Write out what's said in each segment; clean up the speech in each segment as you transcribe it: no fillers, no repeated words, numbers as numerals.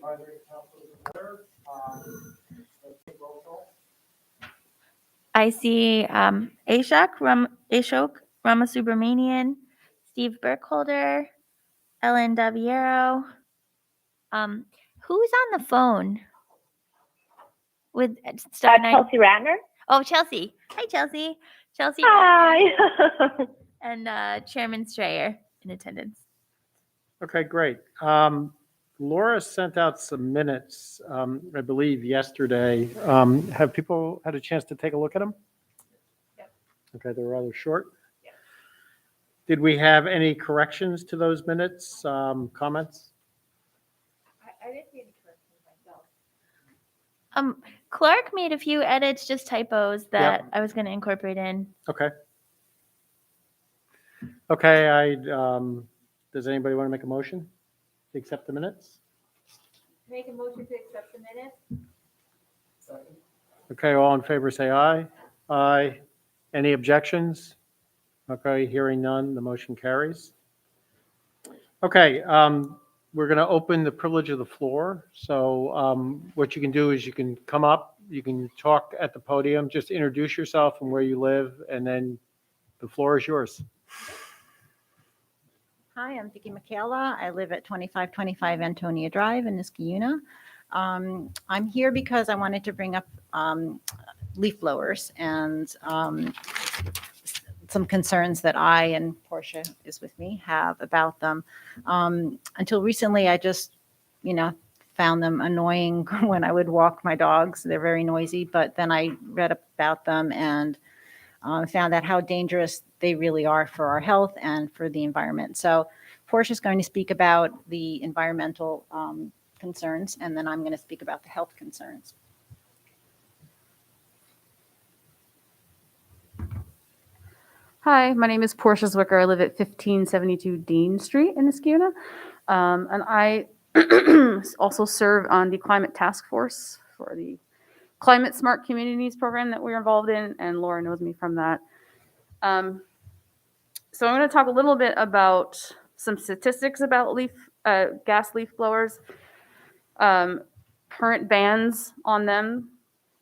Advisory Council is aware. Let's take roll call. I see Ashok Ramasubramanian, Steve Burkholder, Ellen Daviero. Who's on the phone with star nine? Chelsea Ratner. Oh, Chelsea. Hi, Chelsea. Chelsea. Hi. And Chairman Strayer in attendance. Okay, great. Laura sent out some minutes, I believe, yesterday. Have people had a chance to take a look at them? Yep. Okay, they're rather short. Yep. Did we have any corrections to those minutes, comments? I didn't see any corrections myself. Clark made a few edits, just typos that I was going to incorporate in. Okay. Okay, does anybody want to make a motion to accept the minutes? Make a motion to accept the minutes. Second. Okay, all in favor say aye. Aye. Any objections? Okay, hearing none, the motion carries. Okay, we're going to open the privilege of the floor. So what you can do is you can come up, you can talk at the podium, just introduce yourself and where you live, and then the floor is yours. Hi, I'm Vicki Michaela. I live at 2525 Antonia Drive in Niskayuna. I'm here because I wanted to bring up leaf blowers and some concerns that I and Portia is with me have about them. Until recently, I just, found them annoying when I would walk my dogs. They're very noisy, but then I read about them and found out how dangerous they really are for our health and for the environment. So Portia is going to speak about the environmental concerns, and then I'm going to speak about the health concerns. Hi, my name is Portia Zwicker. I live at 1572 Dean Street in Niskayuna, and I also serve on the climate task force for the Climate Smart Communities program that we're involved in, and Laura knows me from that. So I'm going to talk a little bit about some statistics about gas leaf blowers, current bans on them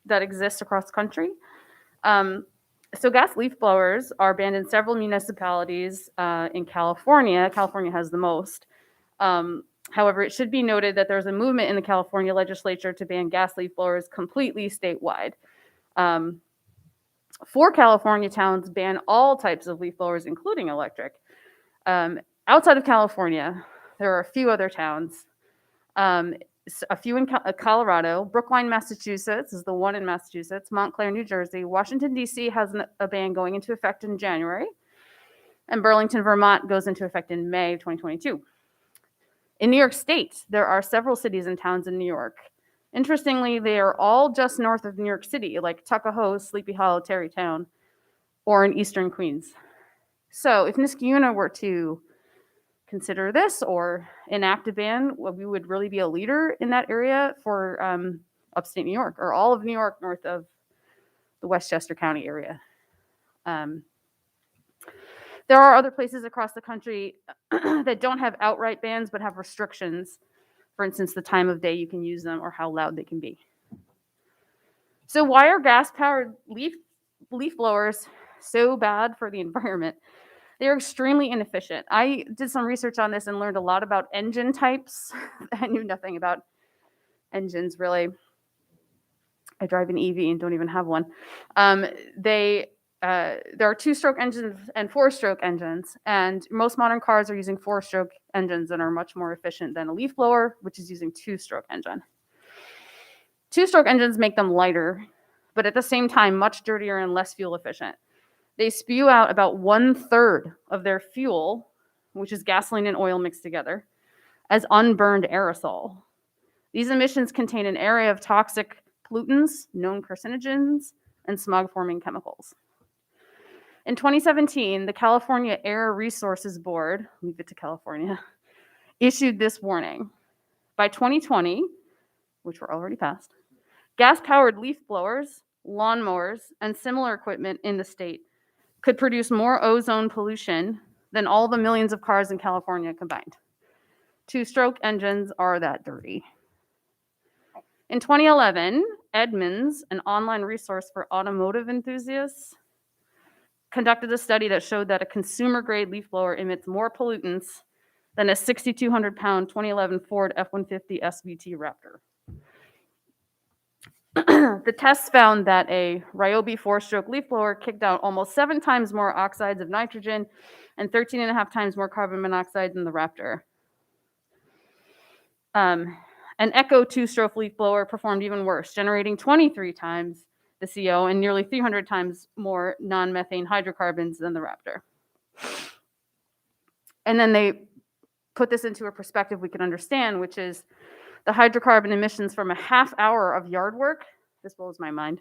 that exist across the country. So gas leaf blowers are banned in several municipalities in California. California has the most. However, it should be noted that there's a movement in the California legislature to ban gas leaf blowers completely statewide. 4 California towns ban all types of leaf blowers, including electric. Outside of California, there are a few other towns. A few in Colorado. Brookline, Massachusetts is the one in Massachusetts. Montclair, New Jersey. Washington, D.C. has a ban going into effect in January. And Burlington, Vermont goes into effect in May 2022. In New York State, there are several cities and towns in New York. Interestingly, they are all just north of New York City, like Tuckahoe, Sleepy Hollow, Tarrytown, or in eastern Queens. So if Niskayuna were to consider this or enact a ban, we would really be a leader in that area for upstate New York, or all of New York north of the Westchester County area. There are other places across the country that don't have outright bans but have restrictions. For instance, the time of day you can use them or how loud they can be. So why are gas-powered leaf blowers so bad for the environment? They're extremely inefficient. I did some research on this and learned a lot about engine types. I knew nothing about engines, really. I drive an EV and don't even have one. There are 2-stroke engines and 4-stroke engines, and most modern cars are using 4-stroke engines and are much more efficient than a leaf blower, which is using 2-stroke engine. 2-stroke engines make them lighter, but at the same time, much dirtier and less fuel efficient. They spew out about 1/3 of their fuel, which is gasoline and oil mixed together, as unburned aerosol. These emissions contain an array of toxic pollutants, known carcinogens, and smog-forming chemicals. In 2017, the California Air Resources Board, leave it to California, issued this warning. By 2020, which we're already past, gas-powered leaf blowers, lawnmowers, and similar equipment in the state could produce more ozone pollution than all the millions of cars in California combined. 2-stroke engines are that dirty. In 2011, Edmunds, an online resource for automotive enthusiasts, conducted a study that showed that a consumer-grade leaf blower emits more pollutants than a 6,200-pound 2011 Ford F-150 SVT Raptor. The tests found that a Ryobi 4-stroke leaf blower kicked out almost 7 times more oxides of nitrogen and 13.5 times more carbon monoxide than the Raptor. An Echo 2-stroke leaf blower performed even worse, generating 23 times the CO and nearly 300 times more non-methane hydrocarbons than the Raptor. And then they put this into a perspective we can understand, which is the hydrocarbon emissions from a half hour of yard work, this blows my mind,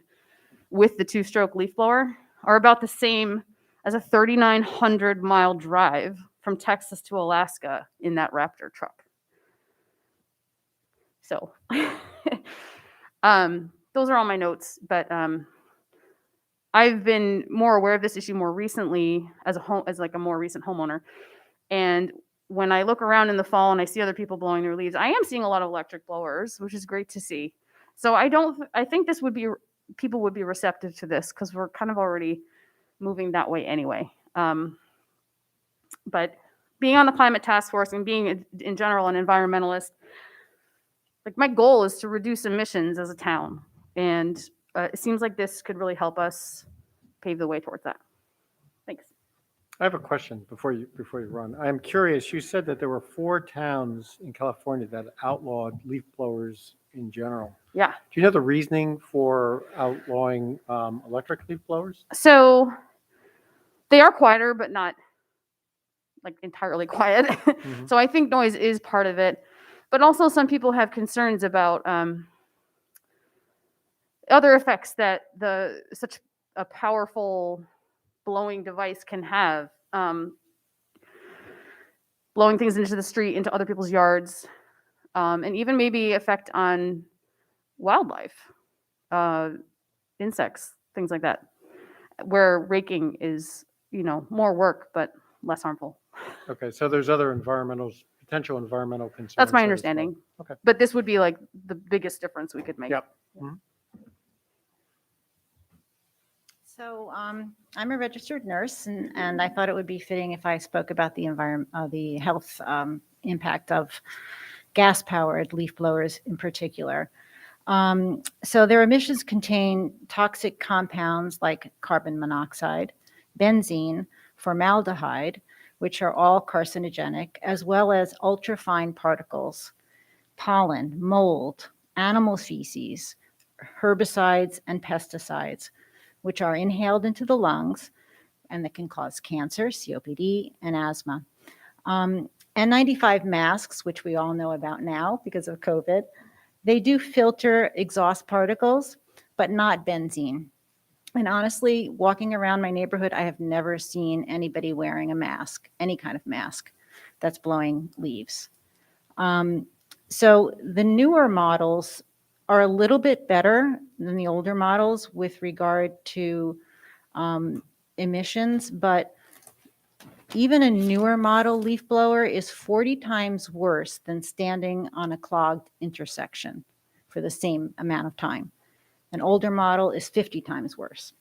with the 2-stroke leaf blower are about the same as a 3,900-mile drive from Texas to Alaska in that Raptor truck. So those are all my notes, but I've been more aware of this issue more recently as a more recent homeowner. And when I look around in the fall and I see other people blowing their leaves, I am seeing a lot of electric blowers, which is great to see. So I think people would be receptive to this because we're kind of already moving that way anyway. But being on the climate task force and being in general an environmentalist, like my goal is to reduce emissions as a town. And it seems like this could really help us pave the way towards that. Thanks. I have a question before you run. I am curious, you said that there were 4 towns in California that outlawed leaf blowers in general. Yeah. Do you know the reasoning for outlawing electric leaf blowers? So they are quieter, but not like entirely quiet. Mm-hmm. So I think noise is part of it. But also some people have concerns about other effects that such a powerful blowing device can have. Blowing things into the street, into other people's yards, and even maybe effect on wildlife, insects, things like that, where raking is, more work, but less harmful. Okay, so there's other potential environmental concerns. That's my there as well. understanding. Okay. But this would be like the biggest difference we could make. Yep. Mm-hmm. So I'm a registered nurse, and I thought it would be fitting if I spoke about the health impact of gas-powered leaf blowers in particular. So their emissions contain toxic compounds like carbon monoxide, benzene, formaldehyde, which are all carcinogenic, as well as ultrafine particles, pollen, mold, animal feces, herbicides, and pesticides, which are inhaled into the lungs and that can cause cancer, COPD, and asthma. N95 masks, which we all know about now because of COVID, they do filter exhaust particles, but not benzene. And honestly, walking around my neighborhood, I have never seen anybody wearing a mask, any kind of mask that's blowing leaves. So the newer models are a little bit better than the older models with regard to emissions, but even a newer model leaf blower is 40 times worse than standing on a clogged intersection for the same amount of time. An older model is 50 times worse.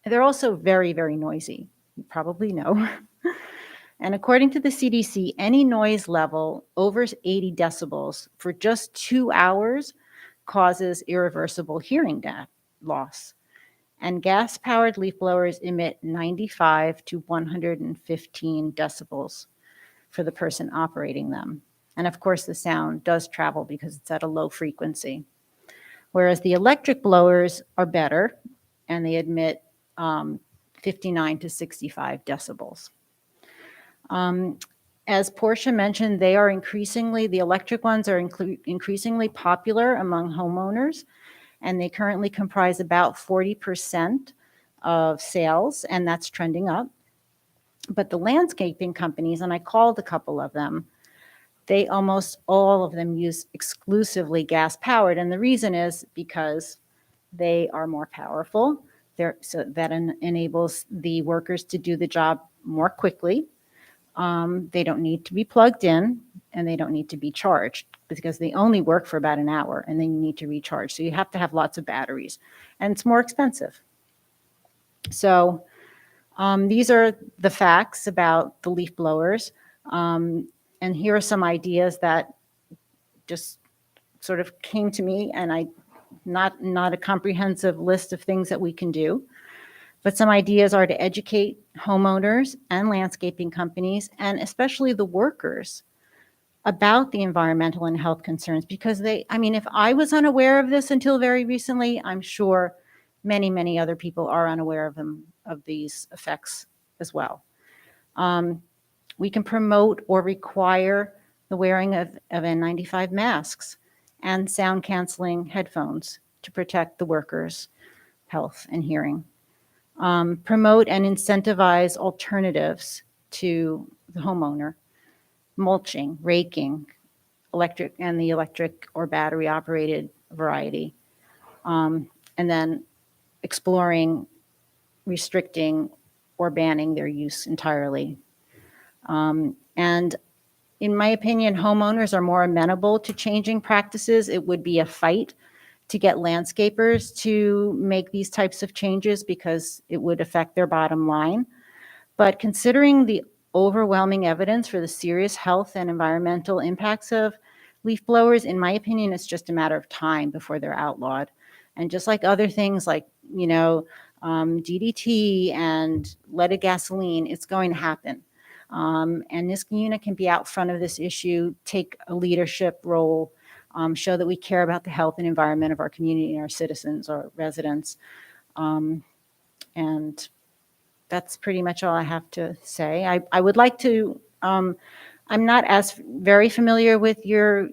They're also very, very noisy. You probably know. And according to the CDC, any noise level over 80 decibels for just 2 hours causes irreversible hearing loss. And gas-powered leaf blowers emit 95 to 115 decibels for the person operating them. And of course, the sound does travel because it's at a low frequency. Whereas the electric blowers are better, and they emit 59 to 65 decibels. As Portia mentioned, the electric ones are increasingly popular among homeowners, and they currently comprise about 40% of sales, and that's trending up. But the landscaping companies, and I called a couple of them, they almost all of them use exclusively gas-powered, and the reason is because they are more powerful. So that enables the workers to do the job more quickly. They don't need to be plugged in. and they don't need to be charged because they only work for about an hour and then you need to recharge. So you have to have lots of batteries and it's more expensive. So these are the facts about the leaf blowers. And here are some ideas that just sort of came to me, and not a comprehensive list of things that we can do, but some ideas are to educate homeowners and landscaping companies, and especially the workers, about the environmental and health concerns, because if I was unaware of this until very recently, I'm sure many, many other people are unaware of these effects as well. We can promote or require the wearing of N95 masks and sound canceling headphones to protect the workers' health and hearing. Promote and incentivize alternatives to the homeowner, mulching, raking, electric or battery operated variety. And then exploring, restricting, or banning their use entirely. And in my opinion, homeowners are more amenable to changing practices. It would be a fight to get landscapers to make these types of changes because it would affect their bottom line. But considering the overwhelming evidence for the serious health and environmental impacts of leaf blowers, in my opinion, it's just a matter of time before they're outlawed. And just like other things like, DDT and leaded gasoline, it's going to happen. And Niskayuna can be out front of this issue, take a leadership role, show that we care about the health and environment of our community and our citizens, our residents. And that's pretty much all I have to say. I would like to, I'm not as very familiar with your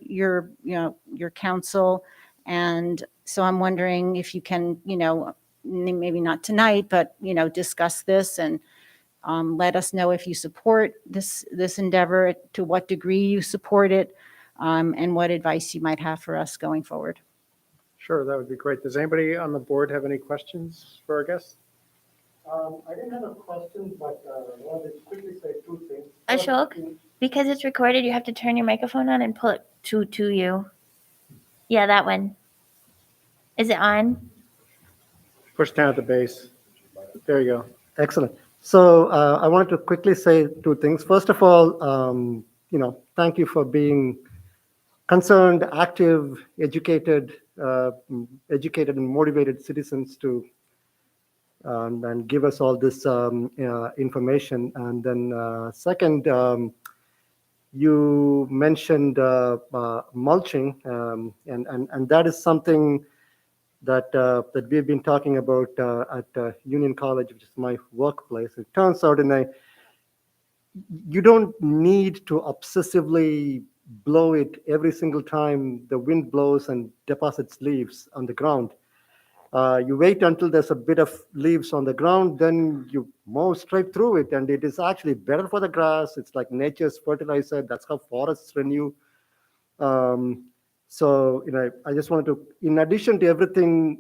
council. And so I'm wondering if you can, maybe not tonight, but, discuss this and let us know if you support this endeavor, to what degree you support it, and what advice you might have for us going forward. Sure, that would be great. Does anybody on the board have any questions for our guests? I didn't have a question, but I wanted to quickly say two things. Ashok, because it's recorded, you have to turn your microphone on and pull it to you. Yeah, that one. Is it on? Push down at the base. There you go. Excellent. So I wanted to quickly say two things. First of all, thank you for being concerned, active, educated and motivated citizens to and give us all this information. And then second, you mentioned mulching, and that is something that we've been talking about at Union College, which is my workplace. It turns out you don't need to obsessively blow it every single time the wind blows and deposits leaves on the ground. You wait until there's a bit of leaves on the ground, then you mow straight through it, and it is actually better for the grass. It's like nature's fertilizer. That's how forests renew. So, I just wanted to, in addition to everything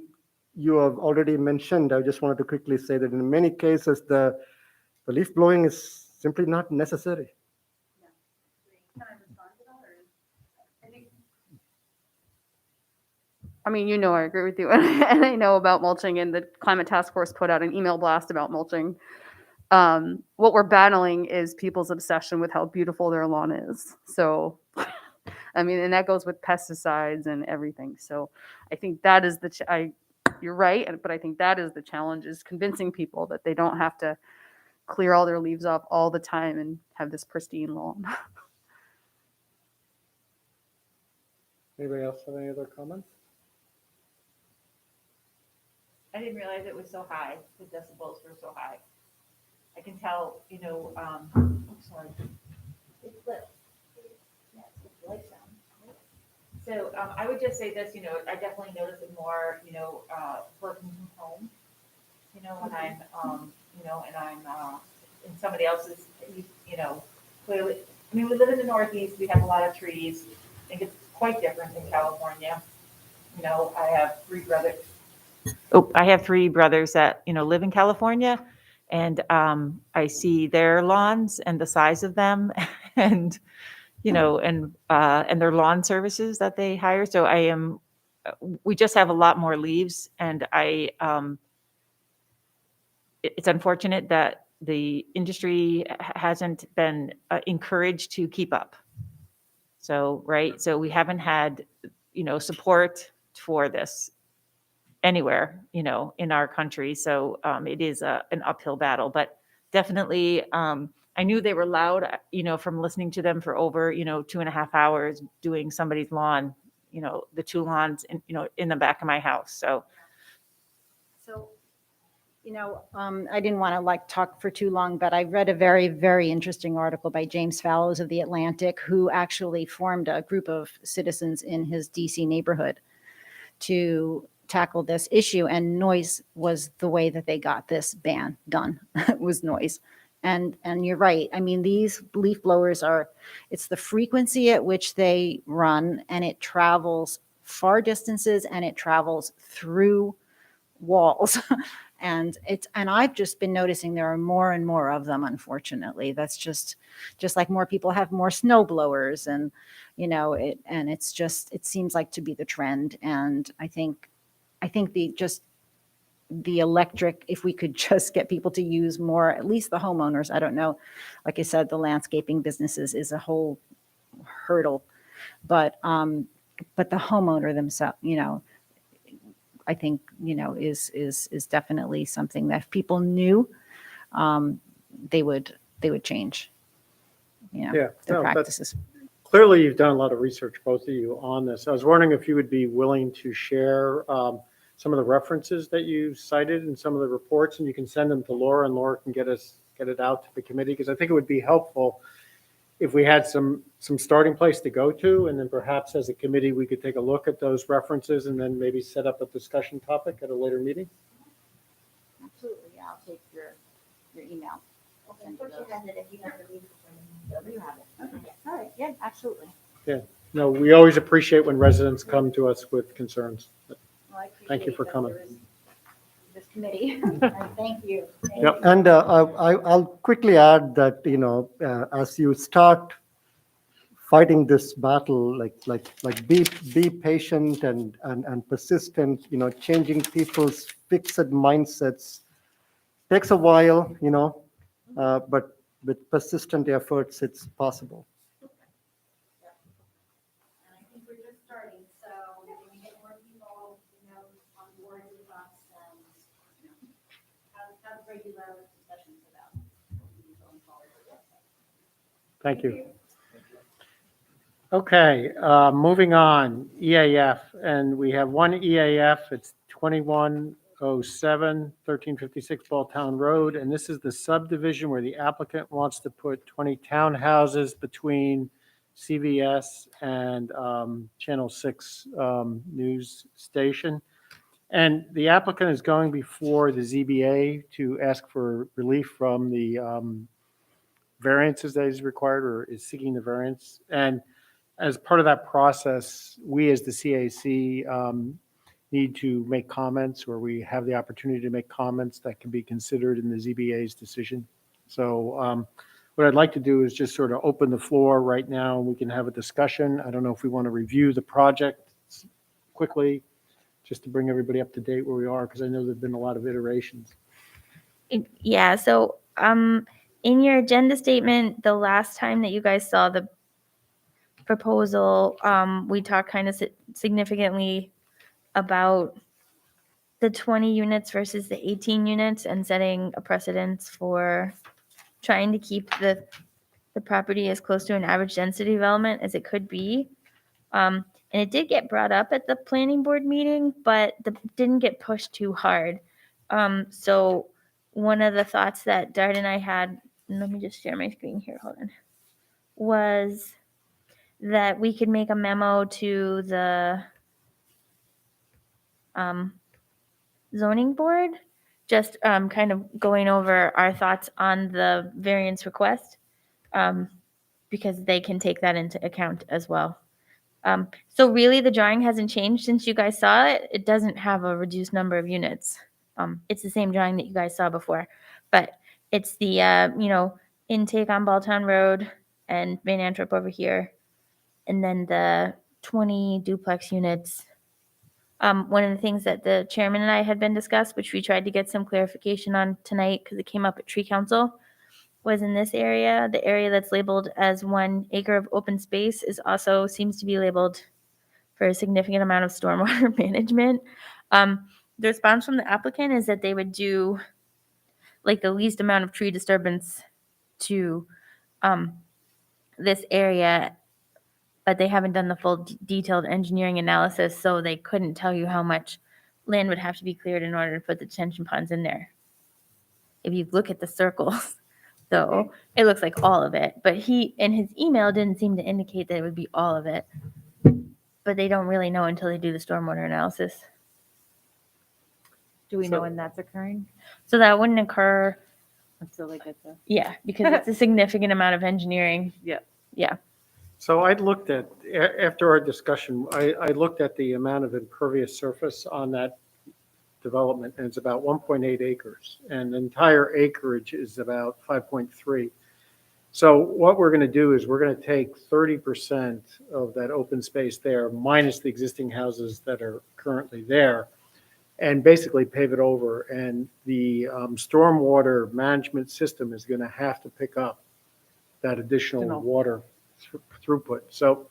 you have already mentioned, I just wanted to quickly say that in many cases, the leaf blowing is simply not necessary. I mean, I agree with you. And I know about mulching, and the Climate Task Force put out an email blast about mulching. What we're battling is people's obsession with how beautiful their lawn is. So, and that goes with pesticides and everything. So I think that is you're right, but I think that is the challenge, is convincing people that they don't have to clear all their leaves off all the time and have this pristine lawn. Anybody else have any other comments? I didn't realize it was so high. The decibels were so high. I can tell, I'm sorry. It flipped. Yeah, it's the light sound. So I would just say this, I definitely notice it more, working from home, when I'm, and I'm in somebody else's, clearly. I mean, we live in the Northeast. We have a lot of trees. I think it's quite different in California. I have three brothers. I have three brothers that, live in California, and I see their lawns and the size of them. And, and their lawn services that they hire. So we just have a lot more leaves, and it's unfortunate that the industry hasn't been encouraged to keep up. So, right, so we haven't had, support for this anywhere, in our country. So it is an uphill battle, but definitely, I knew they were loud, from listening to them for over, 2.5 hours doing somebody's lawn, the 2 lawns in the back of my house. So, So, I didn't want to talk for too long, but I read a very, very interesting article by James Fallows of The Atlantic, who actually formed a group of citizens in his DC neighborhood to tackle this issue. And noise was the way that they got this ban done, was noise. And you're right. I mean, these leaf blowers it's the frequency at which they run, and it travels far distances, and it travels through walls. And I've just been noticing there are more and more of them, unfortunately. That's just like more people have more snow blowers, and it seems like to be the trend. And I think the electric, if we could just get people to use more, at least the homeowners. I don't know, like I said, the landscaping businesses is a whole hurdle, but the homeowner themselves, I think, is definitely something that if people knew, they would change, Yeah, their no, that's- practices. Clearly, you've done a lot of research, both of you, on this. I was wondering if you would be willing to share some of the references that you cited in some of the reports, and you can send them to Laura, and Laura can get it out to the committee, because I think it would be helpful if we had some starting place to go to, and then perhaps as a committee, we could take a look at those references and then maybe set up a discussion topic at a later meeting. Absolutely, yeah, I'll take your email. Unfortunately, has it if you have the leave. You have it. Okay, all right, yeah, absolutely. No, we always appreciate when residents come to us with concerns. Well, I Thank you appreciate for that coming. there is this committee. And thank you. Yep. And I'll quickly add that, as you start fighting this battle, be patient and persistent, changing people's fixed mindsets takes a while, but with persistent efforts, it's possible. And I think we're just starting, so we're going to get more people, on board with us and, have regular discussions about what we do going forward with this. Thank you. Okay, moving on, EAF, and we have one EAF. It's 2107, 1356 Balltown Road, and this is the subdivision where the applicant wants to put 20 townhouses between CVS and Channel 6 news station. And the applicant is going before the ZBA to ask for relief from the variances that is required, or is seeking the variance. And as part of that process, we as the CAC need to make comments, or we have the opportunity to make comments that can be considered in the ZBA's decision. So what I'd like to do is just sort of open the floor right now, and we can have a discussion. I don't know if we want to review the project quickly, just to bring everybody up to date where we are, because I know there've been a lot of iterations. Yeah, so in your agenda statement, the last time that you guys saw the proposal, we talked kind of significantly about the 20 units versus the 18 units, and setting a precedence for trying to keep the property as close to an average density development as it could be. And it did get brought up at the planning board meeting, but didn't get pushed too hard. So one of the thoughts that Dart and I had, and let me just share my screen here, hold on, was that we could make a memo to the zoning board, just kind of going over our thoughts on the variance request, because they can take that into account as well. So really, the drawing hasn't changed since you guys saw it. It doesn't have a reduced number of units. It's the same drawing that you guys saw before, but it's the, intake on Balltown Road and Van Antwerp over here. And then the 20 duplex units. One of the things that the chairman and I had been discussed, which we tried to get some clarification on tonight because it came up at tree council, was in this area, the area that's labeled as 1 acre of open space is also seems to be labeled for a significant amount of stormwater management. The response from the applicant is that they would do like the least amount of tree disturbance to this area, but they haven't done the full detailed engineering analysis, so they couldn't tell you how much land would have to be cleared in order to put the detention ponds in there. If you look at the circles, though, it looks like all of it, but he, in his email, didn't seem to indicate that it would be all of it. But they don't really know until they do the stormwater analysis. Do we know So- when that's occurring? So that wouldn't occur, Until they get the. yeah, because it's a significant amount of engineering. Yeah. Yeah. So I looked at, after our discussion, I looked at the amount of impervious surface on that development, and it's about 1.8 acres, and the entire acreage is about 5.3. So what we're going to do is we're going to take 30% of that open space there, minus the existing houses that are currently there, and basically pave it over. And the stormwater management system is going to have to pick up that additional water throughput. So,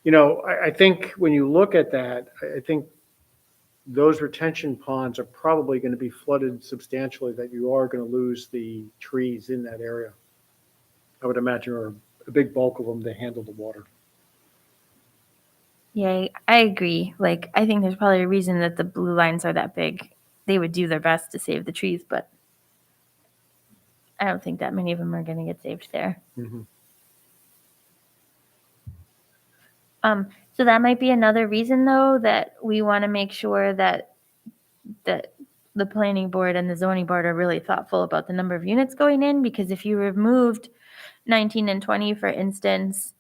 I think when you look at that, I think those retention ponds are probably going to be flooded substantially, that you are going to lose the trees in that area. I would imagine, or a big bulk of them to handle the water. Yeah, I agree. Like, I think there's probably a reason that the blue lines are that big. They would do their best to save the trees, but I don't think that many of them are going to get saved there. Mhm. So that might be another reason, though, that we want to make sure that the planning board and the zoning board are really thoughtful about the number of units going in, because if you removed 19 and 20, for instance,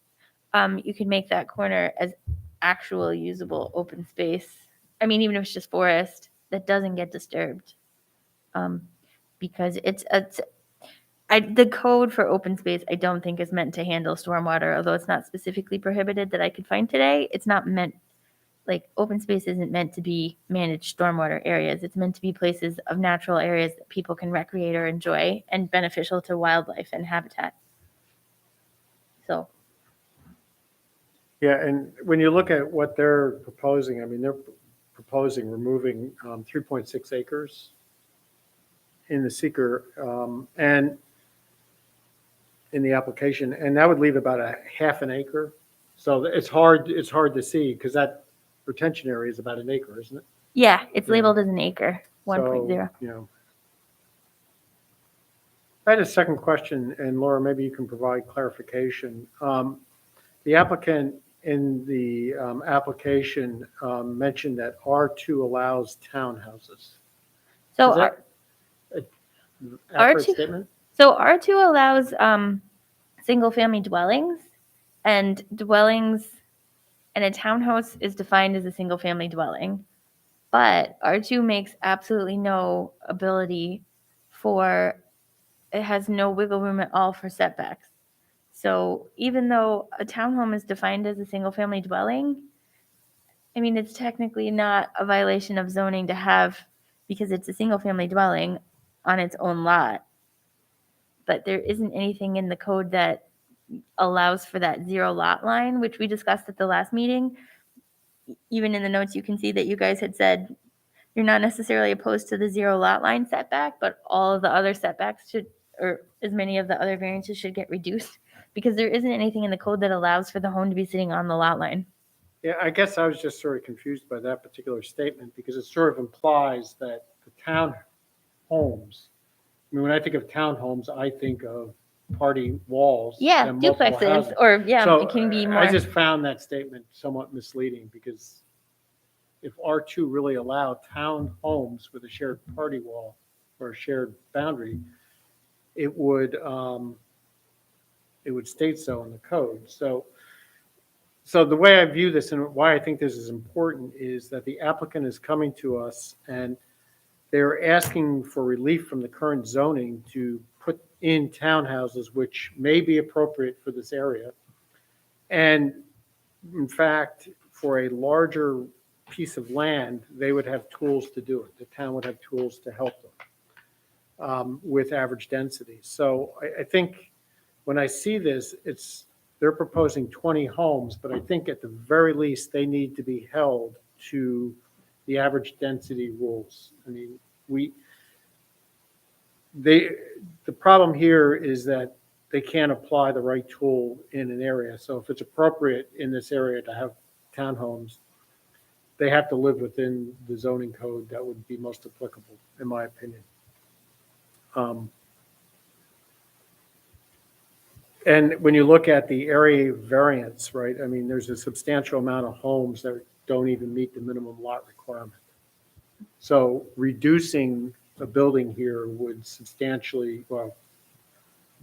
you could make that corner as actual usable open space. I mean, even if it's just forest that doesn't get disturbed, because the code for open space, I don't think is meant to handle stormwater, although it's not specifically prohibited that I could find today. It's not meant, like, open space isn't meant to be managed stormwater areas. It's meant to be places of natural areas that people can recreate or enjoy and beneficial to wildlife and habitat. So, Yeah, and when you look at what they're proposing, I mean, they're proposing removing 3.6 acres in the seeker, and in the application, and that would leave about a half an acre. So it's hard to see, because that retention area is about an acre, isn't it? yeah, it's Yeah. labeled as an acre, 1.0. So, I had a second question, and Laura, maybe you can provide clarification. The applicant in the application mentioned that R2 allows townhouses. So, Is that an accurate R2 statement? So R2 allows single-family dwellings, and a townhouse is defined as a single-family dwelling. But R2 makes absolutely no ability it has no wiggle room at all for setbacks. So even though a townhome is defined as a single-family dwelling, I mean, it's technically not a violation of zoning to have, because it's a single-family dwelling on its own lot. But there isn't anything in the code that allows for that 0 lot line, which we discussed at the last meeting. Even in the notes, you can see that you guys had said you're not necessarily opposed to the 0 lot line setback, but all of the other setbacks should, or as many of the other variances should get reduced, because there isn't anything in the code that allows for the home to be sitting on the lot line. Yeah, I guess I was just sort of confused by that particular statement, because it sort of implies that the town homes, I mean, when I think of townhomes, I think of party walls. Yeah, and multiple duplexes, houses. or yeah, So it can be more. I just found that statement somewhat misleading, because if R2 really allowed townhomes with a shared party wall or a shared boundary, it would state so in the code. So the way I view this, and why I think this is important, is that the applicant is coming to us and they're asking for relief from the current zoning to put in townhouses, which may be appropriate for this area. And in fact, for a larger piece of land, they would have tools to do it. The town would have tools to help them with average density. So I think when I see this, they're proposing 20 homes, but I think at the very least, they need to be held to the average density rules. I mean, the problem here is that they can't apply the right tool in an area. So if it's appropriate in this area to have townhomes, they have to live within the zoning code that would be most applicable, in my opinion. And when you look at the area variance, right, I mean, there's a substantial amount of homes that don't even meet the minimum lot requirement. So reducing a building here would substantially, well,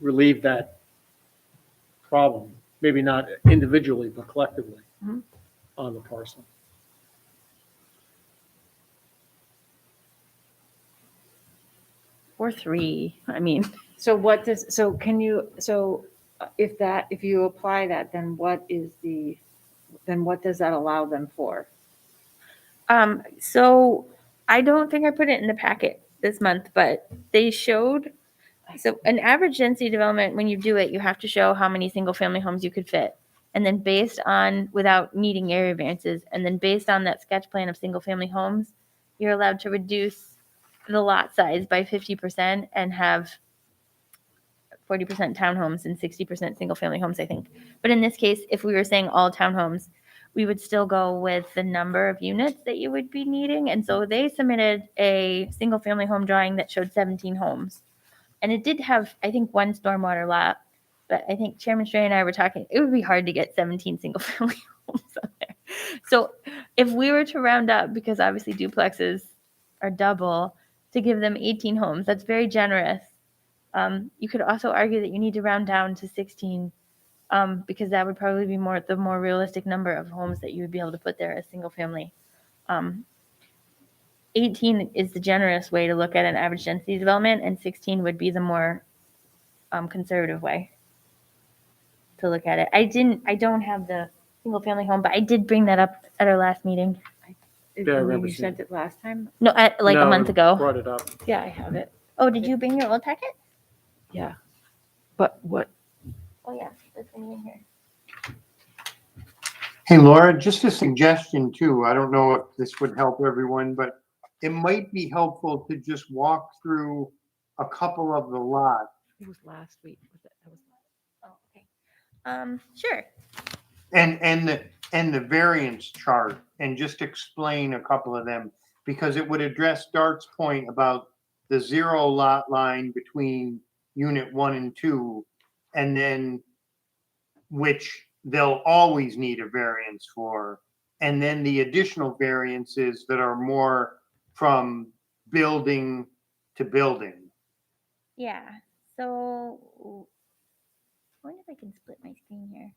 relieve that problem, maybe not individually, but collectively on the parcel. Or 3, I mean. So what does, so can you, so if you apply that, then what does that allow them for? So I don't think I put it in the packet this month, but they showed, so an average density development, when you do it, you have to show how many single family homes you could fit. And then based on, without needing area variances, and then based on that sketch plan of single family homes, you're allowed to reduce the lot size by 50% and have 40% townhomes and 60% single family homes, I think. But in this case, if we were saying all townhomes, we would still go with the number of units that you would be needing. And so they submitted a single family home drawing that showed 17 homes. And it did have, I think, one stormwater lot. But I think Chairman Stray and I were talking, it would be hard to get 17 single family homes out there. So if we were to round up, because obviously duplexes are double, to give them 18 homes, that's very generous. You could also argue that you need to round down to 16 because that would probably be the more realistic number of homes that you would be able to put there as single family. 18 is the generous way to look at an average density development, and 16 would be the more conservative way to look at it. I don't have the single family home, but I did bring that up at our last meeting. Yeah, I remember You seeing sent it last time? No, like a No, month I ago. Brought it up. Yeah, I have it. Oh, did you bring your old packet? Yeah. But what, Oh yeah, that's in here. Hey Laura, just a suggestion too. I don't know if this would help everyone, but it might be helpful to just walk through a couple of the lots it was last week. That was Oh, okay. Sure. and the variance chart and just explain a couple of them because it would address Dart's point about the 0 lot line between unit 1 and 2 and then which they'll always need a variance for. And then the additional variances that are more from building to building. Yeah. So, I wonder if I can split my screen here.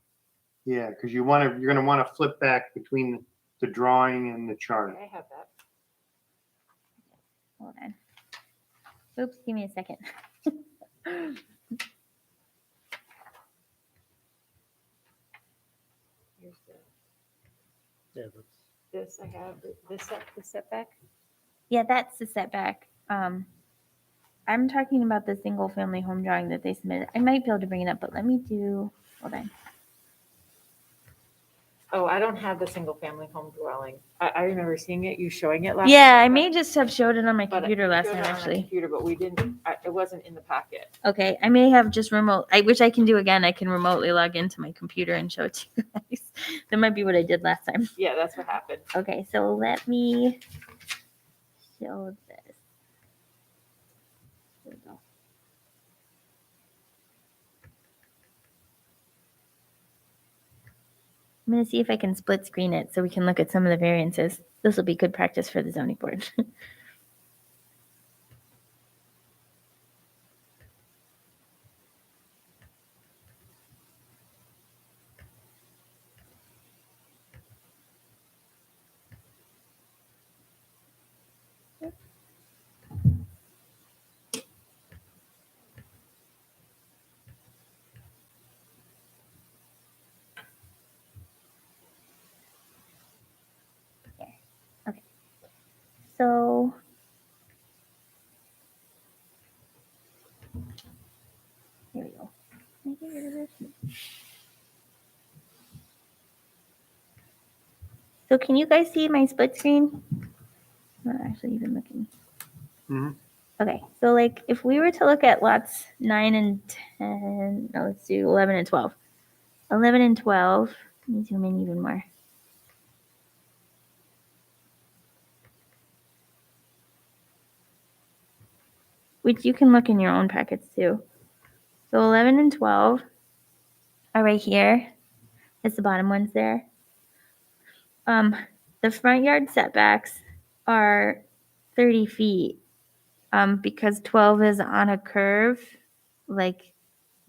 Yeah, because you're gonna want to flip back between the drawing and the chart. I have that. Hold on. Oops, give me a second. Here's Yeah, that's. this, I have the setback. Yeah, that's the setback. I'm talking about the single family home drawing that they submitted. I might be able to bring it up, but let me hold on. Oh, I don't have the single family home dwelling. I remember seeing it, you showing it last. Yeah, I time, may just have showed it on my but- computer last showed time, it on the actually. Computer, but we didn't, it wasn't in the packet. Okay, I may have just which I can do again. I can remotely log into my computer and show it to you guys. That might be what I did last time. Yeah, that's what happened. Okay, so let me show this. There we go. I'm going to see if I can split screen it so we can look at some of the variances. This will be good practice for the zoning board. So can you guys see my split screen? I'm not actually even looking. Mhm. Okay, so like if we were to look at lots 9 and 10, no, let's do 11 and 12. 11 and 12, let me zoom in even more. Which you can look in your own packets too. So 11 and 12 are right here. It's the bottom ones there. The front yard setbacks are 30 feet. Because 12 is on a curve, like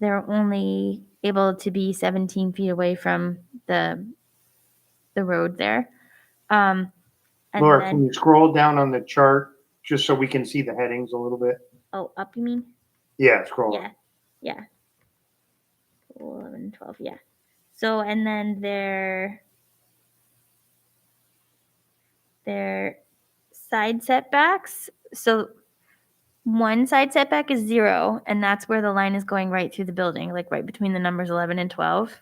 they're only able to be 17 feet away from the road there. And Laura, then, can you scroll down on the chart just so we can see the headings a little bit? oh, up you mean? Yeah, scroll Yeah, up. yeah. 11, 12, yeah. So, and then their side setbacks. So one side setback is 0, and that's where the line is going right through the building, like right between the numbers 11 and 12.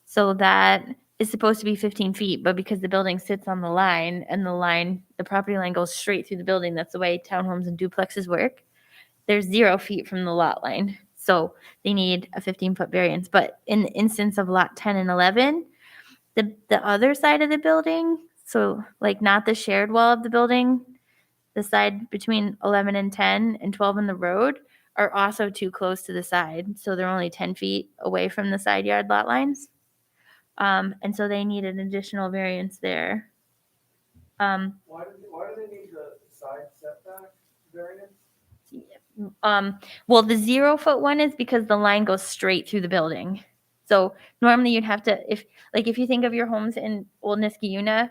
So that is supposed to be 15 feet, but because the building sits on the line and the property line goes straight through the building, that's the way townhomes and duplexes work. There's 0 feet from the lot line. So they need a 15-foot variance. But in the instance of lot 10 and 11, the other side of the building, so like not the shared wall of the building, the side between 11 and 10 and 12 in the road are also too close to the side. So they're only 10 feet away from the side yard lot lines. And so they need an additional variance there. Why do they need the side setback variance? Well, the 0-foot one is because the line goes straight through the building. So normally you'd have to, if you think of your homes in Old Niskayuna,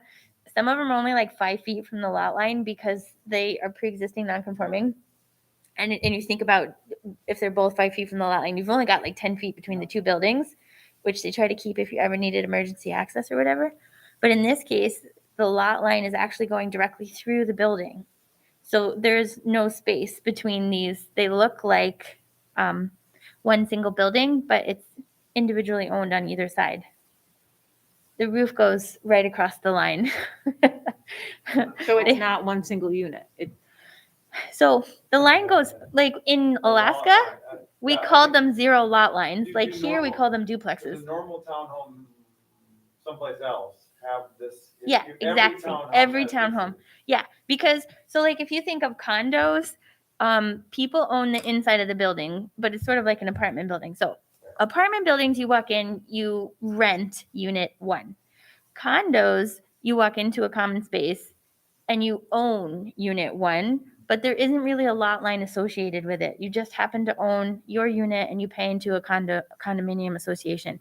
some of them are only like 5 feet from the lot line because they are pre-existing non-conforming. And you think about if they're both 5 feet from the lot line, you've only got like 10 feet between the two buildings, which they try to keep if you ever needed emergency access or whatever. But in this case, the lot line is actually going directly through the building. So there's no space between these. They look like one single building, but it's individually owned on either side. The roof goes right across the line. So it's They- not one single unit. So the line goes, like in Alaska, we called them 0 lot lines. Do- Like do here, we normal- call them Does duplexes. a normal townhome someplace else have this? Yeah, exactly. Every has this. townhome. Yeah, because so like if you think of condos, people own the inside of the building, but it's sort of like an apartment building. So apartment buildings, you walk in, you rent unit 1. Condos, you walk into a common space and you own unit 1, but there isn't really a lot line associated with it. You just happen to own your unit and you pay into a condominium association.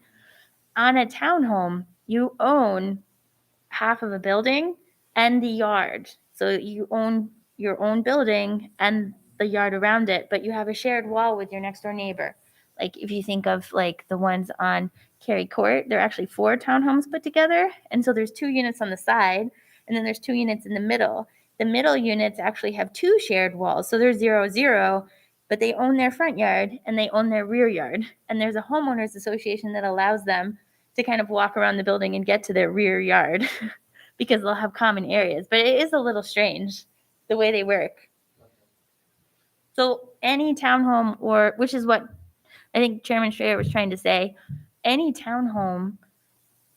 On a townhome, you own half of a building and the yard. So you own your own building and the yard around it, but you have a shared wall with your next door neighbor. Like if you think of like the ones on Cary Court, they're actually 4 townhomes put together. And so there's 2 units on the side and then there's 2 units in the middle. The middle units actually have 2 shared walls. So they're 0-0, but they own their front yard and they own their rear yard. And there's a homeowners association that allows them to kind of walk around the building and get to their rear yard because they'll have common areas. But it is a little strange the way they work. So any townhome, or which is what I think Chairman Schreier was trying to say, any townhome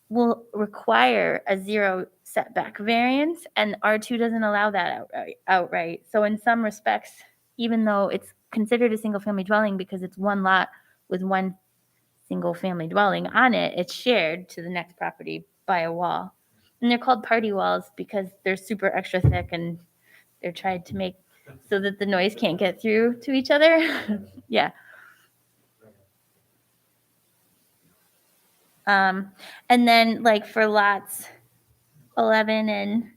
will require a 0 setback variance, and R2 doesn't allow that outright. So in some respects, even though it's considered a single family dwelling because it's one lot with one single family dwelling on it, it's shared to the next property by a wall. And they're called party walls because they're super extra thick and they're tried to make so that the noise can't get through to each other. Yeah. And then like for lots 11 and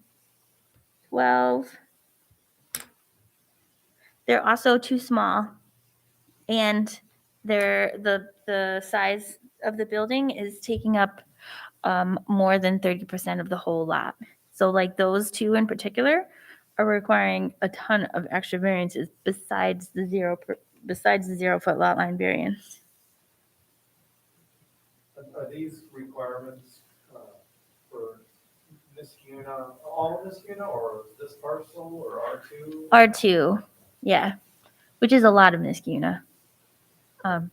12, they're also too small. And the size of the building is taking up more than 30% of the whole lot. So like those 2 in particular are requiring a ton of extra variances besides the 0-foot lot line variance. Are these requirements for Niskuna, all of Niskuna, or this parcel, or R2? R2, yeah, which is a lot of Niskuna. So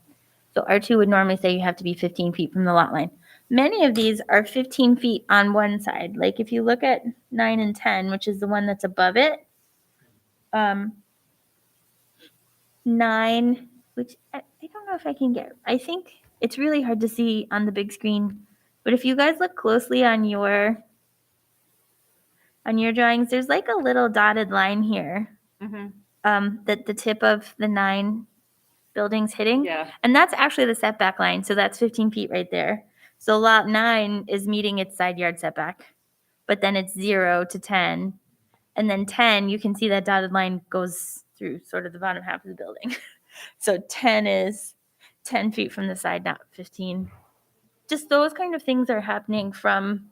R2 would normally say you have to be 15 feet from the lot line. Many of these are 15 feet on one side. Like if you look at 9 and 10, which is the one that's above it, 9, which I don't know if I can get, I think it's really hard to see on the big screen, but if you guys look closely on your drawings, there's like a little dotted line here that the tip of the 9 building's hitting. Yeah. And that's actually the setback line. So that's 15 feet right there. So lot 9 is meeting its side yard setback, but then it's 0 to 10. And then 10, you can see that dotted line goes through sort of the bottom half of the building. So 10 is 10 feet from the side, not 15. Just those kind of things are happening from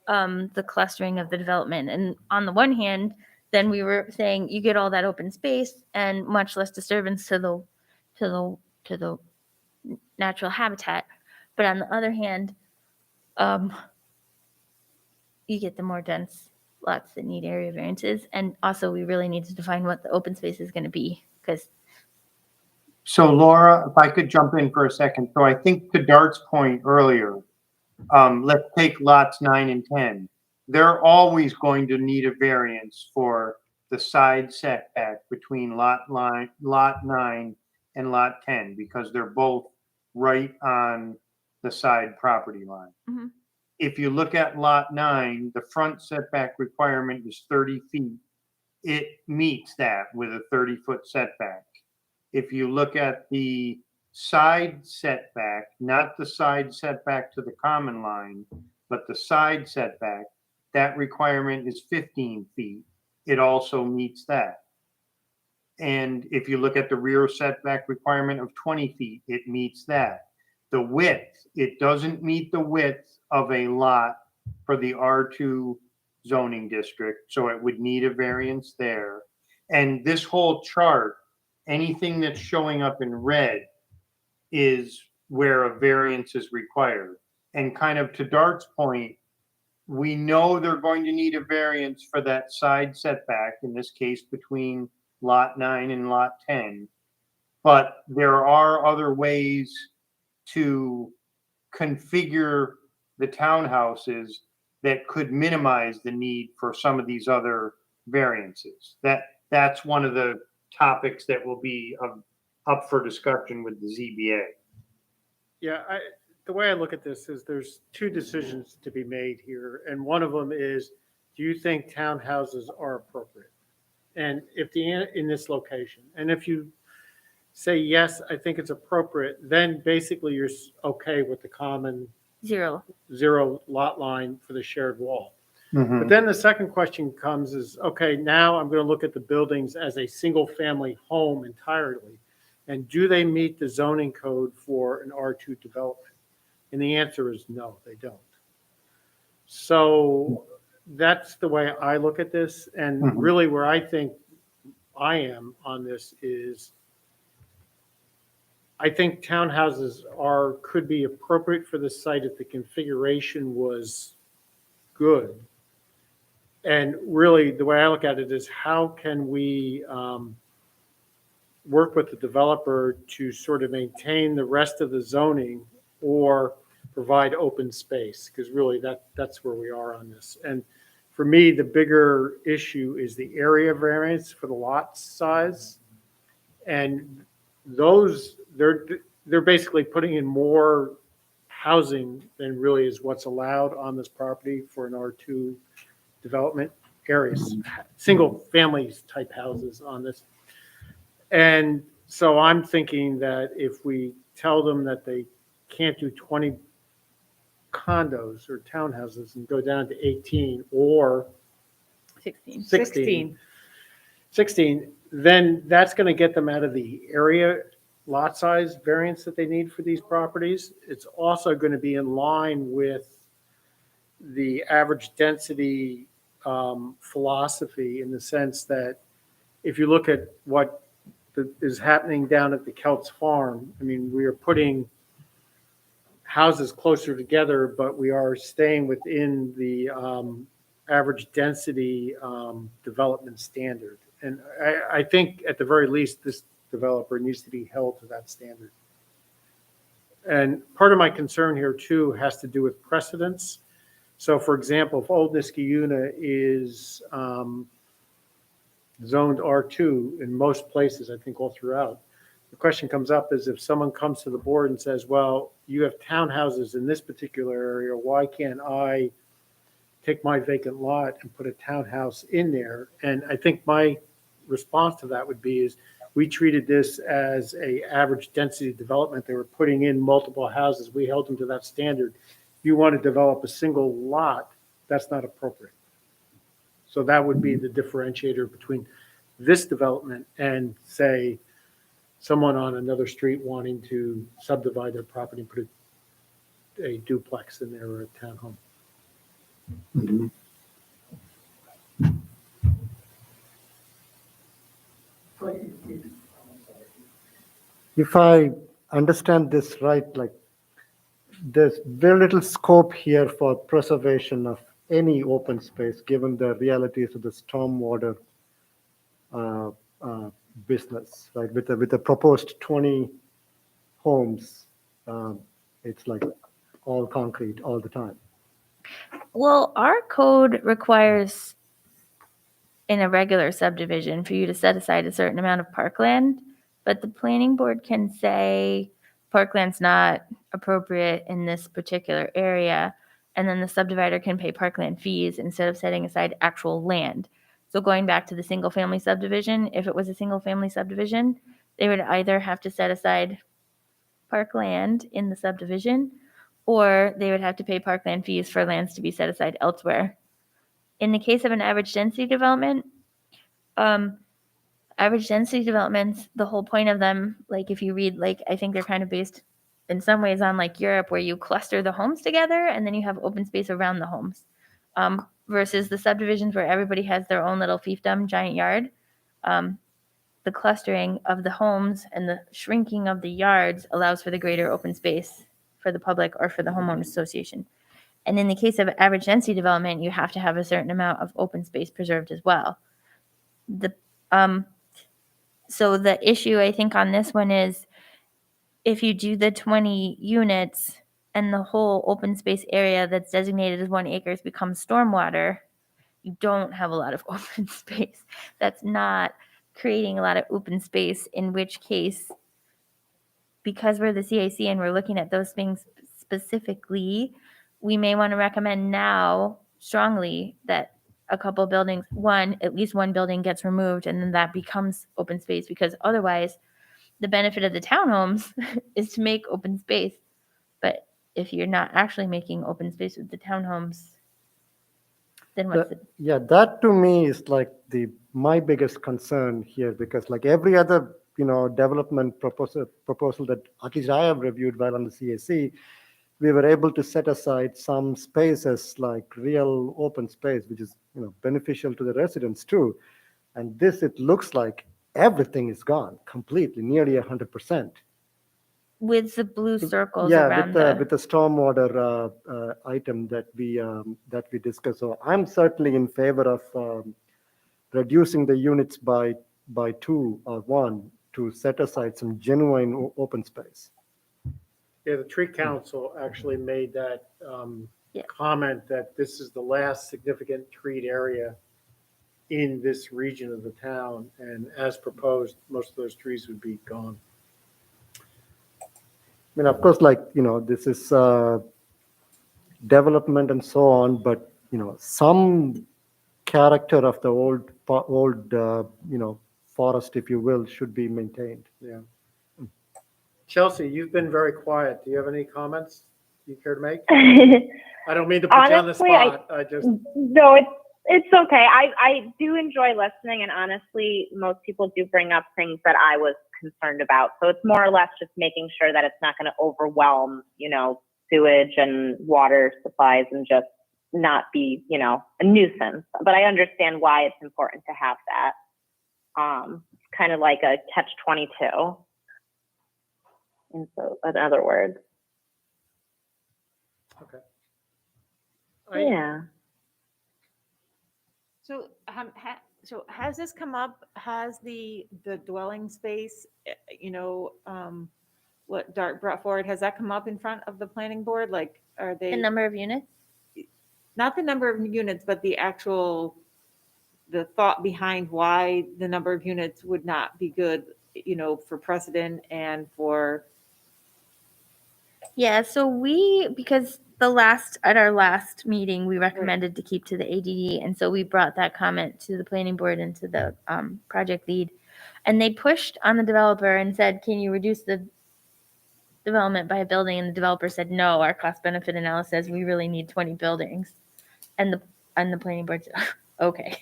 the clustering of the development. And on the one hand, then we were saying you get all that open space and much less disturbance to the natural habitat. But on the other hand, you get the more dense lots that need area variances. And also we really need to define what the open space is going to be, because So Laura, if I could jump in for a second. So I think to Dart's point earlier, let's take lots 9 and 10. They're always going to need a variance for the side setback between lot 9 and lot 10, because they're both right on the side property line. Mhm. If you look at lot 9, the front setback requirement is 30 feet. It meets that with a 30-foot setback. If you look at the side setback, not the side setback to the common line, but the side setback, that requirement is 15 feet. It also meets that. And if you look at the rear setback requirement of 20 feet, it meets that. The width, it doesn't meet the width of a lot for the R2 zoning district, so it would need a variance there. And this whole chart, anything that's showing up in red is where a variance is required. And kind of to Dart's point, we know they're going to need a variance for that side setback, in this case between lot 9 and lot 10. But there are other ways to configure the townhouses that could minimize the need for some of these other variances. That's one of the topics that will be up for discussion with the ZBA. Yeah, the way I look at this is there's 2 decisions to be made here. And one of them is, do you think townhouses are appropriate? And if in this location, and if you say, yes, I think it's appropriate, then basically you're okay with the common 0. 0 lot line for the shared wall. Mhm. But then the second question comes is, okay, now I'm going to look at the buildings as a single family home entirely. And do they meet the zoning code for an R2 development? And the answer is no, they don't. So that's the way I look at this. And Mhm. really where I think I am on this is, I think townhouses could be appropriate for the site if the configuration was good. And really, the way I look at it is, how can we work with the developer to sort of maintain the rest of the zoning or provide open space? Because really, that's where we are on this. And for me, the bigger issue is the area variance for the lot size. And those, they're basically putting in more housing than really is what's allowed on this property for an R2 development areas, single families type houses on this. And so I'm thinking that if we tell them that they can't do 20 condos or townhouses and go down to 18 or 16, then that's going to get them out of the area lot size variance that they need for these properties. It's also going to be in line with the average density philosophy, in the sense that if you look at what is happening down at the Kelts Farm, I mean, we are putting houses closer together, but we are staying within the average density development standard. And I think at the very least, this developer needs to be held to that standard. And part of my concern here too has to do with precedence. So for example, if Old Niskayuna is zoned R2 in most places, I think all throughout, the question comes up is if someone comes to the board and says, well, you have townhouses in this particular area, why can't I take my vacant lot and put a townhouse in there? And I think my response to that would be is we treated this as a average density development. They were putting in multiple houses. We held them to that standard. If you want to develop a single lot, that's not appropriate. So that would be the differentiator between this development and, say, someone on another street wanting to subdivide their property and put a duplex in there or a townhome. If I understand this right, like there's very little scope here for preservation of any open space, given the realities of the stormwater business, right? With the proposed 20 homes, it's like all concrete all the time. Well, our code requires in a regular subdivision for you to set aside a certain amount of parkland, but the planning board can say parkland's not appropriate in this particular area, and then the subdivider can pay parkland fees instead of setting aside actual land. So going back to the single family subdivision, if it was a single family subdivision, they would either have to set aside parkland in the subdivision, or they would have to pay parkland fees for lands to be set aside elsewhere. In the case of an average density development, average density developments, the whole point of them, like if you read, like I think they're kind of based in some ways on like Europe, where you cluster the homes together and then you have open space around the homes, versus the subdivisions where everybody has their own little fiefdom giant yard. The clustering of the homes and the shrinking of the yards allows for the greater open space for the public or for the homeowners association. And in the case of average density development, you have to have a certain amount of open space preserved as well. So the issue I think on this one is if you do the 20 units and the whole open space area that's designated as 1 acre becomes stormwater, you don't have a lot of open space. That's not creating a lot of open space, in which case, because we're the CAC and we're looking at those things specifically, we may want to recommend now strongly that a couple buildings, at least one building gets removed, and then that becomes open space, because otherwise the benefit of the townhomes is to make open space. But if you're not actually making open space with the townhomes, then what's the Yeah, that to me is like my biggest concern here, because like every other development proposal that at least I have reviewed while on the CAC, we were able to set aside some spaces like real open space, which is beneficial to the residents too. And this, it looks like everything is gone completely, nearly 100%. with the blue circles Yeah, around with the stormwater item that we discussed. So I'm certainly in favor of reducing the units by 2 or 1 to set aside some genuine open space. Yeah, the tree council actually made that Yeah. comment that this is the last significant treed area in this region of the town, and as proposed, most of those trees would be gone. I mean, of course, like, this is development and so on, but, some character of the old, forest, if you will, should be maintained. Yeah. Chelsea, you've been very quiet. Do you have any comments you care to make? I don't mean to put you on the Honestly, spot. I just, No, it's okay. I do enjoy listening, and honestly, most people do bring up things that I was concerned about. So it's more or less just making sure that it's not going to overwhelm, sewage and water supplies and just not be, a nuisance. But I understand why it's important to have that. It's kind of like a catch-22. And so, in other words. Okay. Yeah. So, so has this come up? Has the dwelling space, what Dart brought forward, has that come up in front of the planning board? Like, are The they, number of units? not the number of units, but the thought behind why the number of units would not be good, for precedent and for, Yeah, so because at our last meeting, we recommended to keep to the ADD, and so we brought that comment to the planning board and to the project lead. And they pushed on the developer and said, can you reduce the development by a building? And the developer said, no, our cost benefit analysis says we really need 20 buildings. And the planning board said, okay.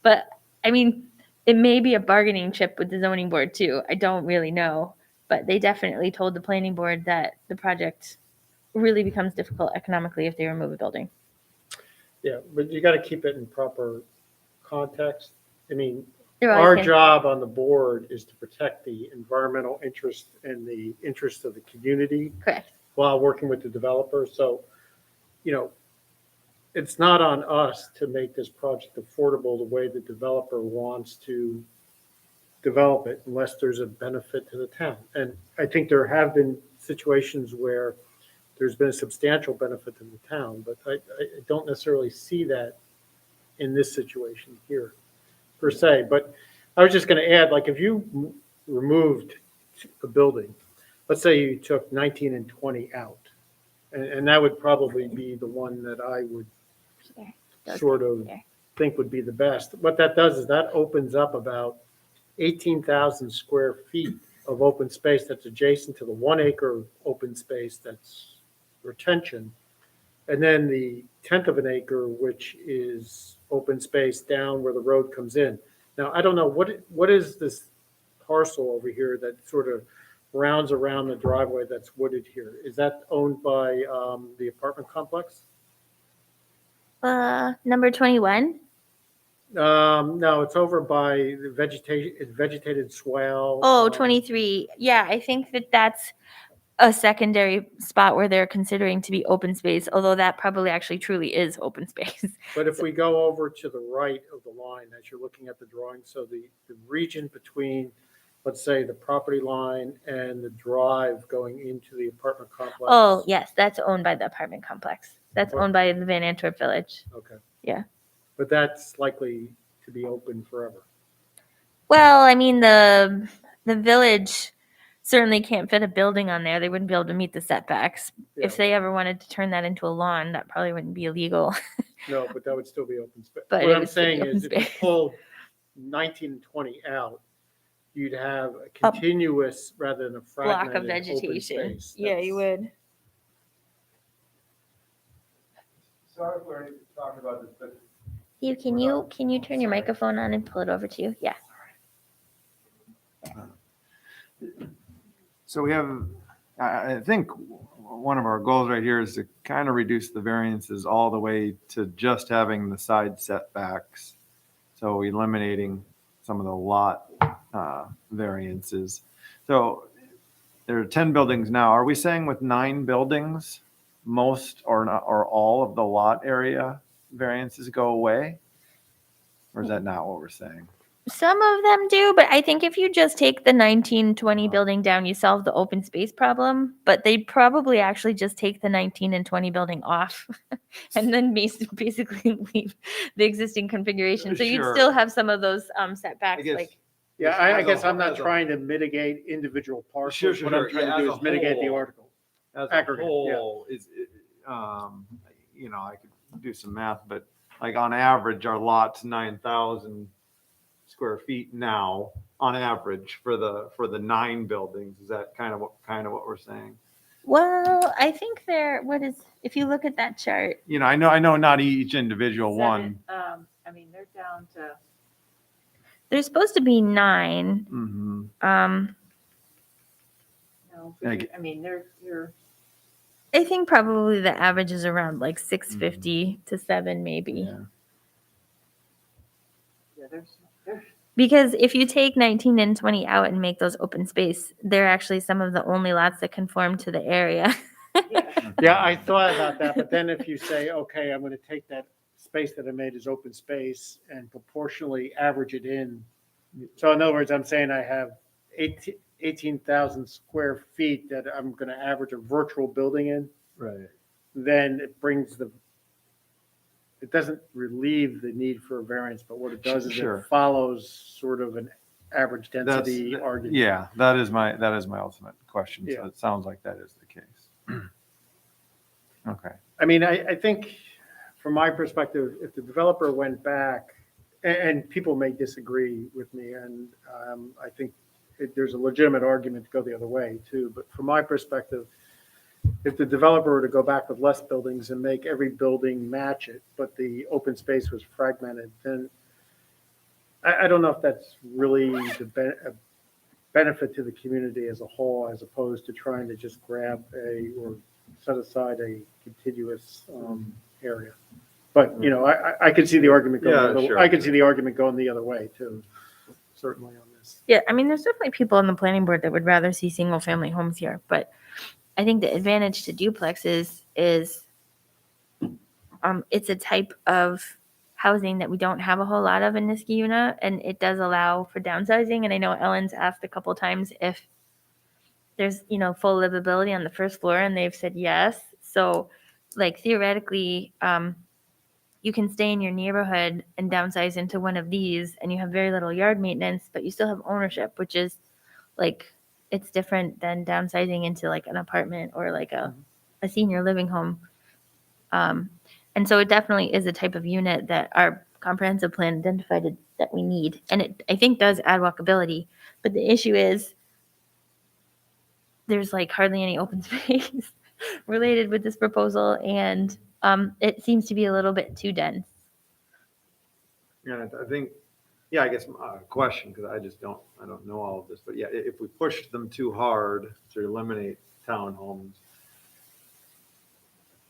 But I mean, it may be a bargaining chip with the zoning board too. I don't really know. But they definitely told the planning board that the project really becomes difficult economically if they remove a building. Yeah, but you got to keep it in proper context. I mean, They're our always gonna- job on the board is to protect the environmental interest and the interest of the community Correct. while working with the developer. So, it's not on us to make this project affordable the way the developer wants to develop it unless there's a benefit to the town. And I think there have been situations where there's been a substantial benefit to the town, but I don't necessarily see that in this situation here per se. But I was just going to add, like, if you removed a building, let's say you took 19 and 20 out, and that would probably be the one that I would sort of think would be the best. What that does is that opens up about 18,000 square feet of open space that's adjacent to the 1 acre open space that's retention. And then the 1/10 of an acre, which is open space down where the road comes in. Now, I don't know, what is this parcel over here that sort of rounds around the driveway that's wooded here? Is that owned by the apartment complex? Number 21. No, it's over by the vegetated swale. Oh, 23. Yeah, I think that's a secondary spot where they're considering to be open space, although that probably actually truly is open space. But if we go over to the right of the line, as you're looking at the drawing, so the region between, let's say, the property line and the drive going into the apartment complex. Oh, yes, that's owned by the apartment complex. That's What? owned by the Van Antwerp Village. Okay. Yeah. But that's likely to be open forever. Well, I mean, the village certainly can't fit a building on there. They wouldn't be able to meet the setbacks. Yeah. If they ever wanted to turn that into a lawn, that probably wouldn't be illegal. No, but that would still be open space. But What it I'm would still be saying open is if you space. pulled 19 and 20 out, you'd have a continuous rather than a Block fragmented of open vegetation. space. Yeah, you would. Sorry if we're talking about this, but Can you turn your microphone on and pull it over to you? Yeah. So we have, I think one of our goals right here is to kind of reduce the variances all the way to just having the side setbacks. So eliminating some of the lot variances. So there are 10 buildings now. Are we saying with 9 buildings, most or not, or all of the lot area variances go away? Or is that not what we're saying? Some of them do, but I think if you just take the 1920 building down, you solve the open space problem. But they'd probably actually just take the 19 and 20 building off and then basically leave the existing configuration. So you'd Sure. still have some of those setbacks. I guess- Like, Yeah, I As guess a- I'm not as a- trying to mitigate individual parcels. Sure, sure, What I'm sure. trying Yeah, to do as is a mitigate the whole. article. As Aggregate, a whole is, I could do some math, but like on average, our lot's 9,000 square feet now on average for the 9 buildings. Is that kind of what we're saying? well, I think if you look at that chart, I know not each individual one. They're down to. there's supposed to be 9. Mhm. No, I get- you're. I think probably the average is around like 650 to 7 maybe. Yeah. Yeah, there's. Because if you take 19 and 20 out and make those open space, they're actually some of the only lots that conform to the area. Yeah, I thought about that, but then if you say, okay, I'm going to take that space that I made as open space and proportionally average it in. So in other words, I'm saying I have 18,000 square feet that I'm going to average a virtual building in, Right. then it doesn't relieve the need for a variance, but what it does is Sure. it follows sort of an average density argument. Yeah, that is my ultimate question. So Yeah. it sounds like that is the case. Okay. I mean, I think from my perspective, if the developer went back, and people may disagree with me, and I think there's a legitimate argument to go the other way too, but from my perspective, if the developer were to go back with less buildings and make every building match it, but the open space was fragmented, then I don't know if that's really a benefit to the community as a whole, as opposed to trying to just grab or set aside a contiguous area. But, you know, I could see the argument going, Yeah, sure. I could see the argument going the other way too, certainly on this. Yeah, I mean, there's definitely people on the planning board that would rather see single family homes here, but I think the advantage to duplexes is it's a type of housing that we don't have a whole lot of in Niskayuna, and it does allow for downsizing. And I know Ellen's asked a couple times if there's, you know, full livability on the first floor, and they've said yes. So, like, theoretically, you can stay in your neighborhood and downsize into one of these, and you have very little yard maintenance, but you still have ownership, which is like, it's different than downsizing into like an apartment or like a senior living home. And so it definitely is a type of unit that our comprehensive plan identified that we need. And it, I think, does add walkability. But the issue is there's like hardly any open space related with this proposal. And it seems to be a little bit too dense. Yeah, I think, yeah, I guess question, because I don't know all of this, but yeah, if we push them too hard to eliminate townhomes,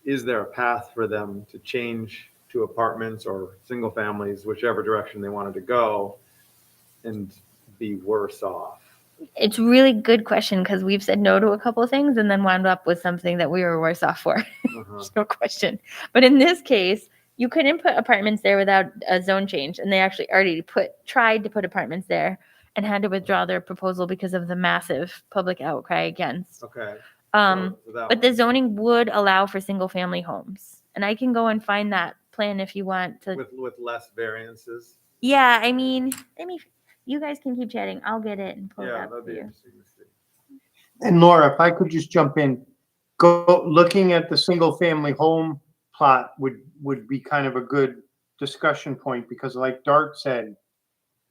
is there a path for them to change to apartments or single families, whichever direction they wanted to go, and be worse off? It's a really good question because we've said no to a couple of things and then wound up with something that we were worse off for. There's no question. But in this case, you couldn't put apartments there without a zone change. And they actually already tried to put apartments there and had to withdraw their proposal because of the massive public outcry against. Okay. But the zoning would allow for single family homes. And I can go and find that plan if you want to. With less variances? Yeah, I mean, you guys can keep chatting. I'll get it and pull it Yeah, up that'd for be you. interesting to see. And Laura, if I could just jump in, looking at the single family home plot would be kind of a good discussion point, because like Dart said,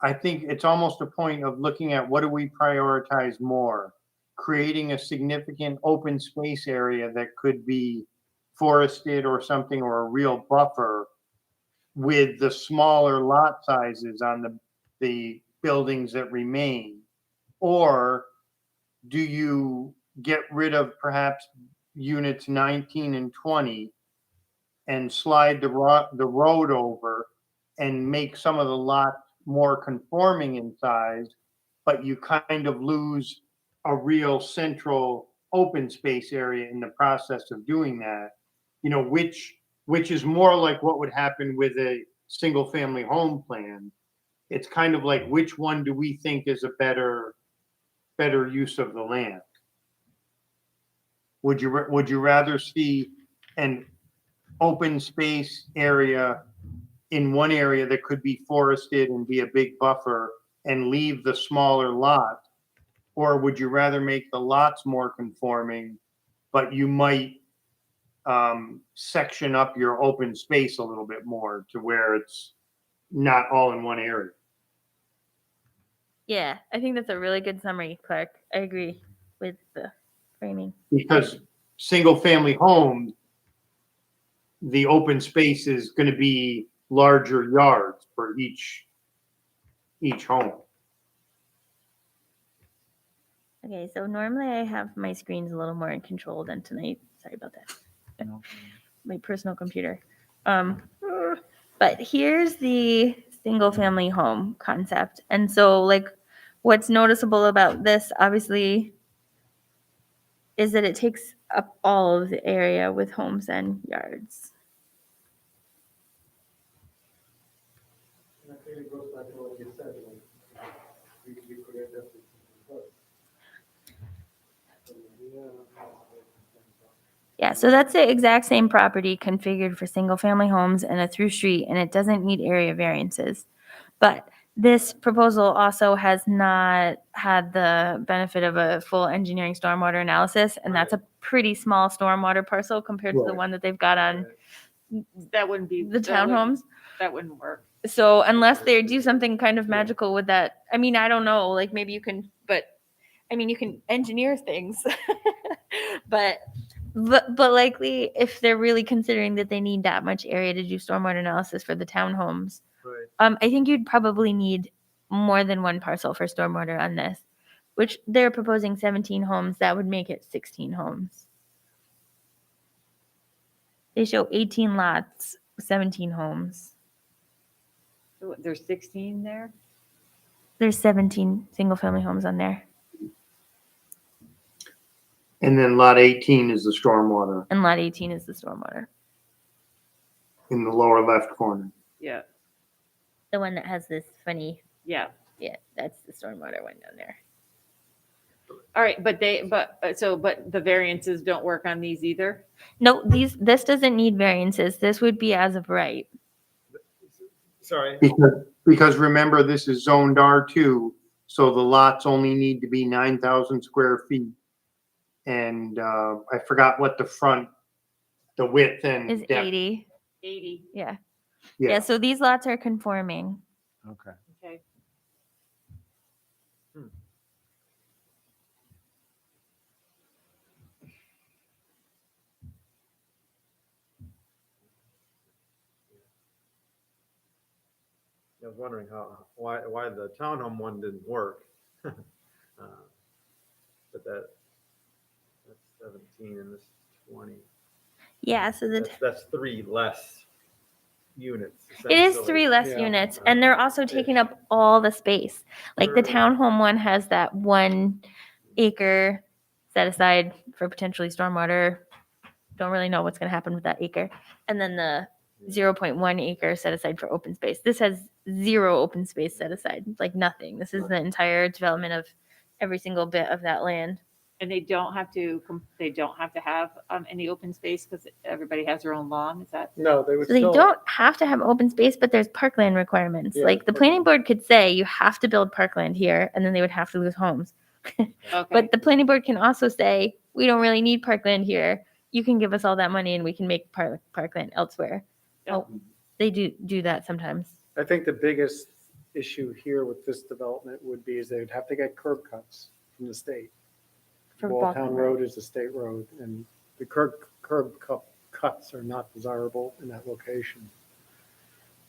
I think it's almost a point of looking at what do we prioritize more, creating a significant open space area that could be forested or something, or a real buffer with the smaller lot sizes on the buildings that remain, or do you get rid of perhaps units 19 and 20 and slide the road over and make some of the lots more conforming in size, but you kind of lose a real central open space area in the process of doing that? You know, which is more like what would happen with a single family home plan. It's kind of like, which one do we think is a better use of the land? Would you rather see an open space area in one area that could be forested and be a big buffer and leave the smaller lot? Or would you rather make the lots more conforming, but you might section up your open space a little bit more to where it's not all in one area? Yeah, I think that's a really good summary, Clark. I agree with the framing. Because single family home, the open space is going to be larger yards for each home. Okay, so normally I have my screens a little more in control than tonight. Sorry about that. My personal computer. But here's the single family home concept. And so, like, what's noticeable about this, obviously, is that it takes up all of the area with homes and yards. And I think it goes back to what you said, we could end up with something else. Yeah, so that's the exact same property configured for single-family homes and a through street, and it doesn't need area variances. But this proposal also has not had the benefit of a full engineering stormwater analysis, and that's a pretty small stormwater parcel compared to the Right. one that they've got on That wouldn't be. the that wouldn't- townhomes. That wouldn't work. So unless they do something kind of magical with that, I mean, I don't know, like maybe you can, but I mean, you can engineer things. But likely if they're really considering that they need that much area to do stormwater analysis for the townhomes, Right. I think you'd probably need more than one parcel for stormwater on this, which they're proposing 17 homes. That would make it 16 homes. They show 18 lots, 17 homes. So there's 16 there? There's 17 single-family homes on there, And then lot 18 is the stormwater and lot 18 is the stormwater, in the lower left corner. Yeah, the one that has this funny. yeah. Yeah, that's the stormwater one down there. All right, but the variances don't work on these either? No, this doesn't need variances. This would be as of right. Sorry. Because remember, this is zoned R2, so the lots only need to be 9,000 square feet. And I forgot what the width and Is depth. 80. 80, Yeah. Yeah. Yeah, so these lots are conforming. Okay. okay. I was wondering why the townhome one didn't work. But that's 17 and this is 20. Yeah, so That's three less units. it is essentially. 3 less Yeah. units, and they're also taking up all the space. Like the Sure. townhome one has that 1 acre set aside for potentially stormwater. Don't really know what's going to happen with that acre. And then the 0.1 acre set aside for open space. This has 0 open space set aside, like nothing. This is the entire development of every single bit of that land. And they don't have to have any open space because everybody has their own lawn, is that? No, they would So they still. don't have to have open space, but there's parkland requirements. Yeah, Like the planning board could say you have to build parkland here, and then they would have to lose homes. Okay, But the planning board can also say, we don't really need parkland here. You can give us all that money and we can make parkland elsewhere. Yeah. Oh, they do that sometimes. I think the biggest issue here with this development would be is they'd have to get curb cuts from the state. For Walltown Balkan Road is a state road, and the curb cuts are not desirable in that location.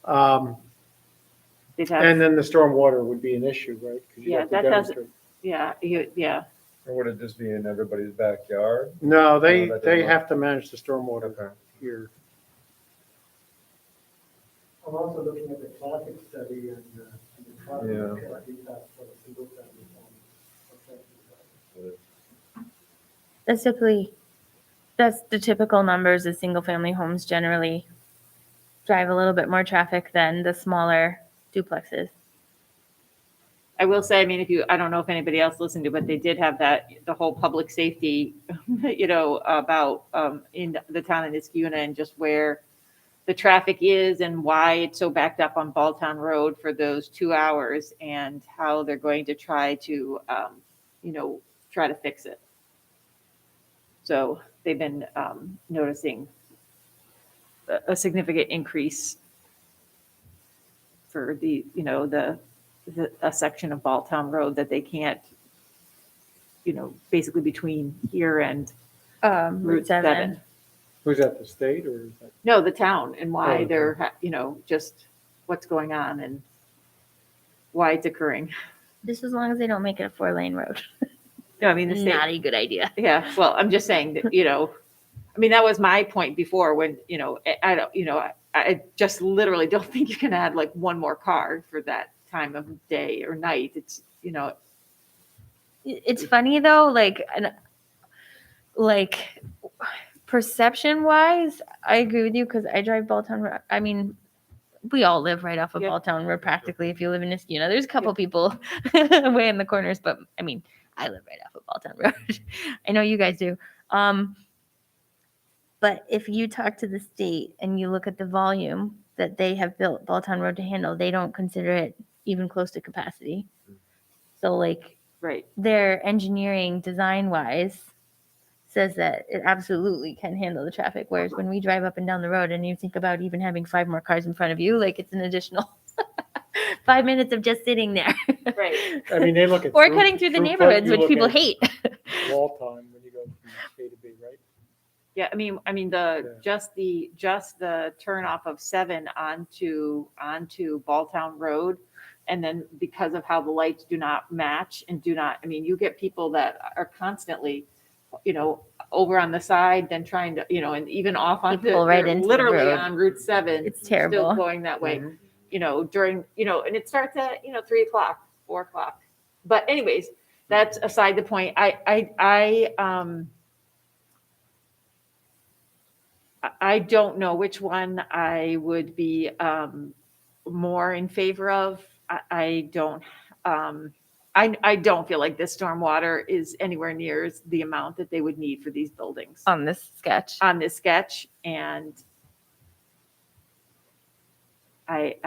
they'd And have, then the stormwater would be an issue, right? 'Cause you Yeah, have to that doesn't- demonstrate. yeah, Or would it just be in everybody's backyard? No, they that doesn't work. have to manage the stormwater Okay. here. I'm also looking at the traffic study and the traffic impact for a single family home. That's the typical numbers of single family homes generally drive a little bit more traffic than the smaller duplexes. I will say, I mean, I don't know if anybody else listened to, but they did have the whole public safety, about in the town of Niskuna and just where the traffic is and why it's so backed up on Balltown Road for those 2 hours and how they're going to try to, try to fix it. So they've been noticing a significant increase for a section of Balltown Road that they can't, basically between here and Route 7. Who's that, the state or is that? No, the town and why Oh, they're, just what's going on and why it's occurring. Just as long as they don't make it a 4-lane road. No, I mean, the state, Not a good idea. yeah, well, I'm just saying that, I mean, that was my point before when, I don't, I just literally don't think you can add like one more car for that time of day or night. It's, It's funny though, like like perception wise, I agree with you because I drive Balltown Road. I mean, we all live right off of Yep. Balltown Road practically. If you live in Niskuna, there's a couple people way in the corners, but I mean, I live right off of Balltown Road. I know you guys do. But if you talk to the state and you look at the volume that they have built Balltown Road to handle, they don't consider it even close to capacity. So like Right. their engineering design wise says that it absolutely can handle the traffic. Whereas when we drive up and down the road and you think about even having 5 more cars in front of you, like it's an additional 5 minutes of just sitting there. Right. I mean, they look at. Or cutting through the throughput, neighborhoods, you which look people at hate. Wall time when you go from A to B, right? Yeah, I mean, just the turn off of 7 onto Balltown Road. And then because of how the lights do not match and I mean, you get people that are constantly, over on the side, then trying to, and even off onto, People right they're into the literally road. on Route 7. It's terrible. Still going that way, Mhm. during, and it starts at, 3 o'clock, 4 o'clock. But anyways, that's aside the point. I don't know which one I would be more in favor of. I don't. I don't feel like this stormwater is anywhere near the amount that they would need for these buildings On this sketch. and I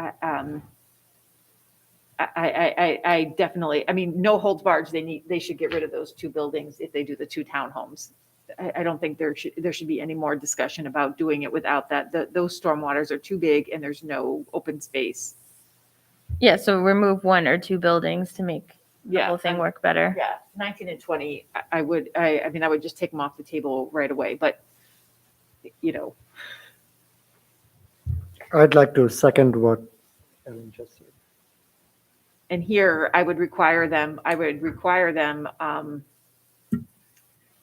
definitely. I mean, no holds barred. They should get rid of those 2 buildings if they do the 2 townhomes. I don't think there should be any more discussion about doing it without that. Those stormwaters are too big and there's no open space. Yeah, so remove 1 or 2 buildings to make the Yeah, whole thing work better. Yeah, 19 and 20, I would just take them off the table right away, but, I'd like to second what Ellen just said. and here I would require them, I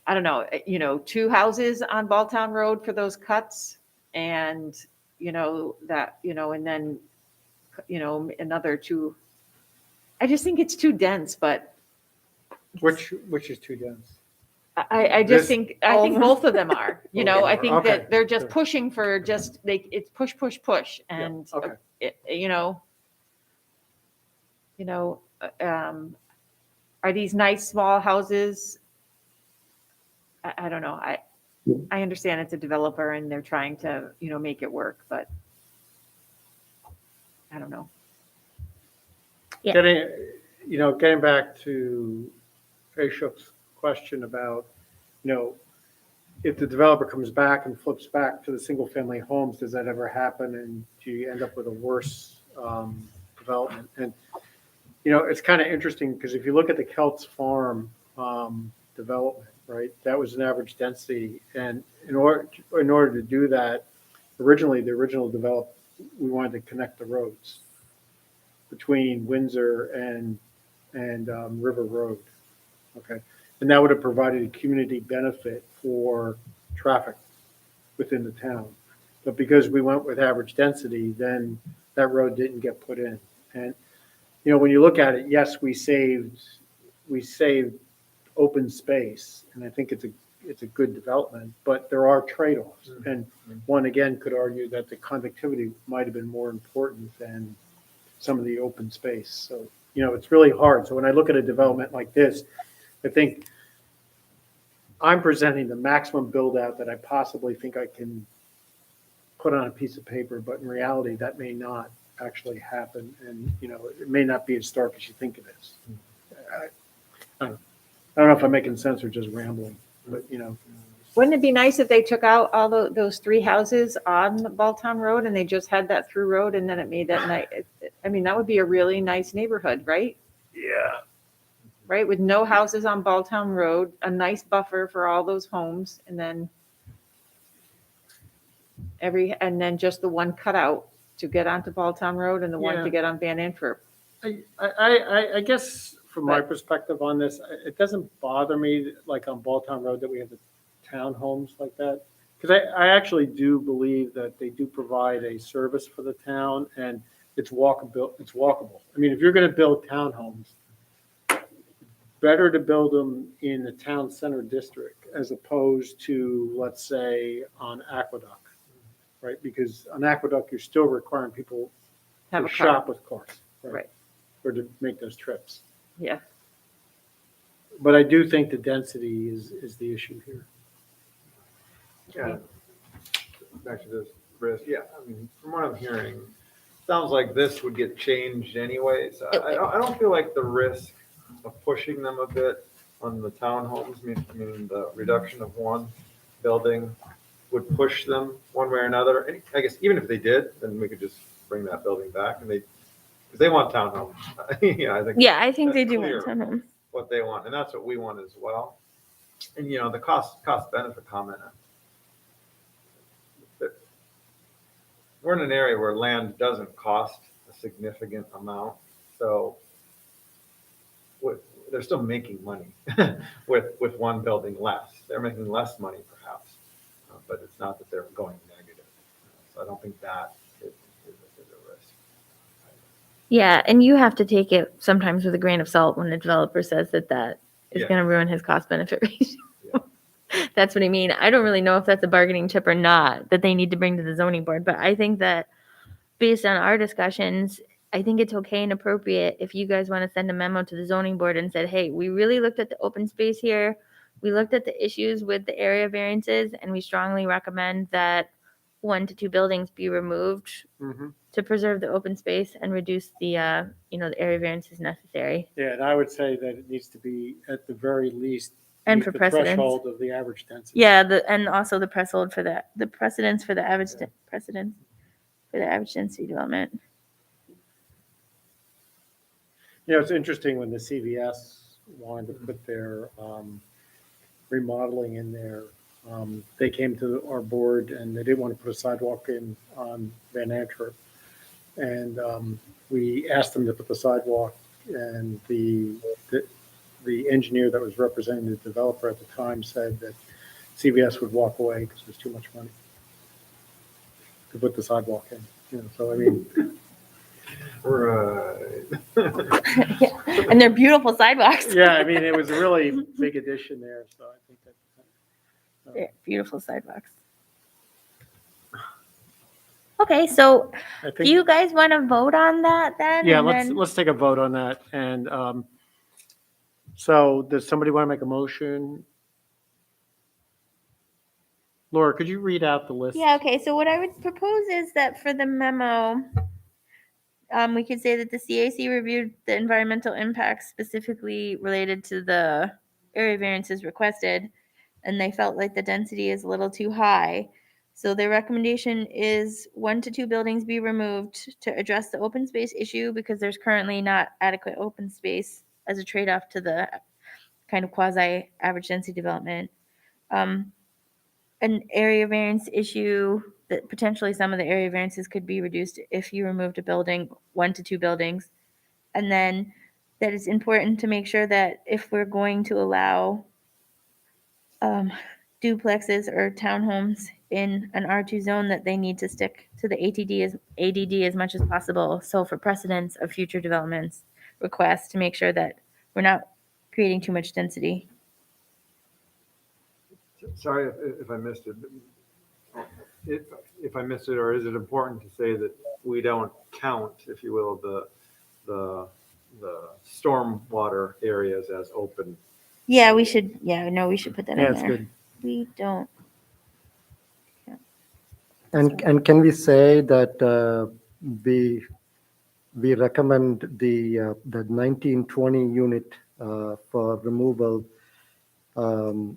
don't know, 2 houses on Balltown Road for those cuts and, and then, another 2. I just think it's too dense, but Which is too dense? I This- just think, I think both of them are, I think Okay, that they're just sure. pushing for it's push, push, push. And, okay. Are these nice small houses? I don't know. I understand it's a developer and they're trying to, make it work, but I don't know. Yeah. Getting back to Ashok's question about, if the developer comes back and flips back to the single-family homes, does that ever happen? And do you end up with a worse development? And, it's kind of interesting because if you look at the Kelts Farm development, right, that was an average density. And in order to do that, originally, the original development, we wanted to connect the roads between Windsor and River Road. Okay. And that would have provided a community benefit for traffic within the town. But because we went with average density, then that road didn't get put in. And, when you look at it, yes, we saved open space. And I think it's a good development, but there are trade-offs. And one, again, could argue that the conductivity might have been more important than some of the open space. So, it's really hard. So when I look at a development like this, I think I'm presenting the maximum build out that I possibly think I can put on a piece of paper, but in reality, that may not actually happen. And, it may not be as stark as you think it is. I don't know if I'm making sense or just rambling, but, Wouldn't it be nice if they took out all those 3 houses on Balltown Road and they just had that through road and then it made that nice? I mean, that would be a really nice neighborhood, right? yeah. Right, with no houses on Balltown Road, a nice buffer for all those homes, and then just the one cutout to get onto Balltown Road and the one Yeah. to get on Van Antwerp. I guess from my perspective on this, it doesn't bother me like on Balltown Road that we have the townhomes like that. Because I actually do believe that they do provide a service for the town and it's walkable. I mean, if you're going to build townhomes, better to build them in the town center district as opposed to, let's say, on Aqueduct, right? Because on Aqueduct, you're still requiring people Have to a car. shop with cars, right? Right. Or to make those trips. Yeah. But I do think the density is the issue here. Yeah. Back to this risk, yeah, I mean, from what I'm hearing, sounds like this would get changed anyways. I don't feel like the risk of pushing them a bit on the townhomes, meaning the reduction of one building would push them one way or another. And I guess even if they did, then we could just bring that building back and because they want townhomes. Yeah, I think. Yeah, I think they that's do clear want townhomes. what they want, and that's what we want as well. And, the cost benefit comment. We're in an area where land doesn't cost a significant amount, so they're still making money with one building less. They're making less money perhaps, but it's not that they're going negative. So I don't think that is a risk. Yeah, and you have to take it sometimes with a grain of salt when the developer says that is Yeah. going to ruin his cost benefit ratio. That's what I mean. I don't really know if that's a bargaining chip or not that they need to bring to the zoning board, but I think that based on our discussions, I think it's okay and appropriate if you guys want to send a memo to the zoning board and said, hey, we really looked at the open space here. We looked at the issues with the area variances, and we strongly recommend that 1 to 2 buildings be removed to preserve the open space and reduce the, the area variances necessary. Yeah, and I would say that it needs to be at the very least And meet for the precedence. threshold of the average density. Yeah, and also the threshold for the precedence for the average precedence for the average density development. It's interesting when the CVS wanted to put their remodeling in there. They came to our board and they didn't want to put a sidewalk in on Van Antwerp. And we asked them to put the sidewalk, and the engineer that was representing the developer at the time said that CVS would walk away because there's too much money to put the sidewalk in. So I mean, Right. Yeah, and they're beautiful sidewalks. yeah, I mean, it was a really big addition there. So I think that. They're beautiful sidewalks. Okay, so I do think, you guys want to vote on that then? yeah, And then- let's take a vote on that. And so does somebody want to make a motion? Laura, could you read out the list? Yeah, okay, so what I would propose is that for the memo, we could say that the CAC reviewed the environmental impacts specifically related to the area variances requested, and they felt like the density is a little too high. So their recommendation is 1 to 2 buildings be removed to address the open space issue because there's currently not adequate open space as a trade-off to the kind of quasi average density development. An area variance issue that potentially some of the area variances could be reduced if you removed a building, 1 to 2 buildings. And then that it's important to make sure that if we're going to allow duplexes or townhomes in an R2 zone, that they need to stick to the ADD as much as possible. So for precedence of future developments, requests to make sure that we're not creating too much density. Sorry if I missed it. If I missed it, or is it important to say that we don't count, if you will, the stormwater areas as open? Yeah, we should. Yeah, no, we should put that Yeah, in it's there. good. We don't. And can we say that we recommend the 1920 unit for removal, for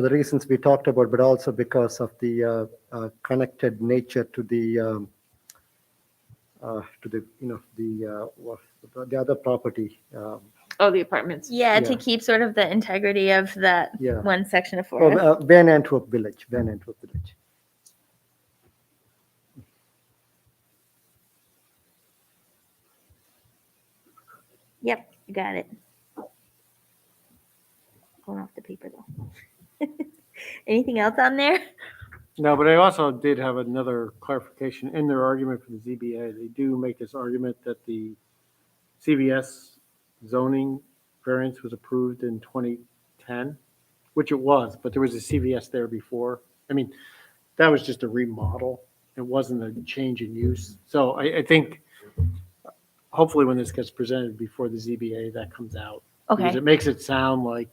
the reasons we talked about, but also because of the connected nature to the the other property. Oh, the apartments. Yeah, to Yeah. keep sort of the integrity of that Yeah. one section of forest. Van Antwerp Village. Yep, you got it. Going off the paper though. Anything else on there? No, but I also did have another clarification in their argument for the ZBA. They do make this argument that the CVS zoning variance was approved in 2010, which it was, but there was a CVS there before. I mean, that was just a remodel. It wasn't a change in use. So I think hopefully when this gets presented before the ZBA, that comes out. Because Okay. it makes it sound like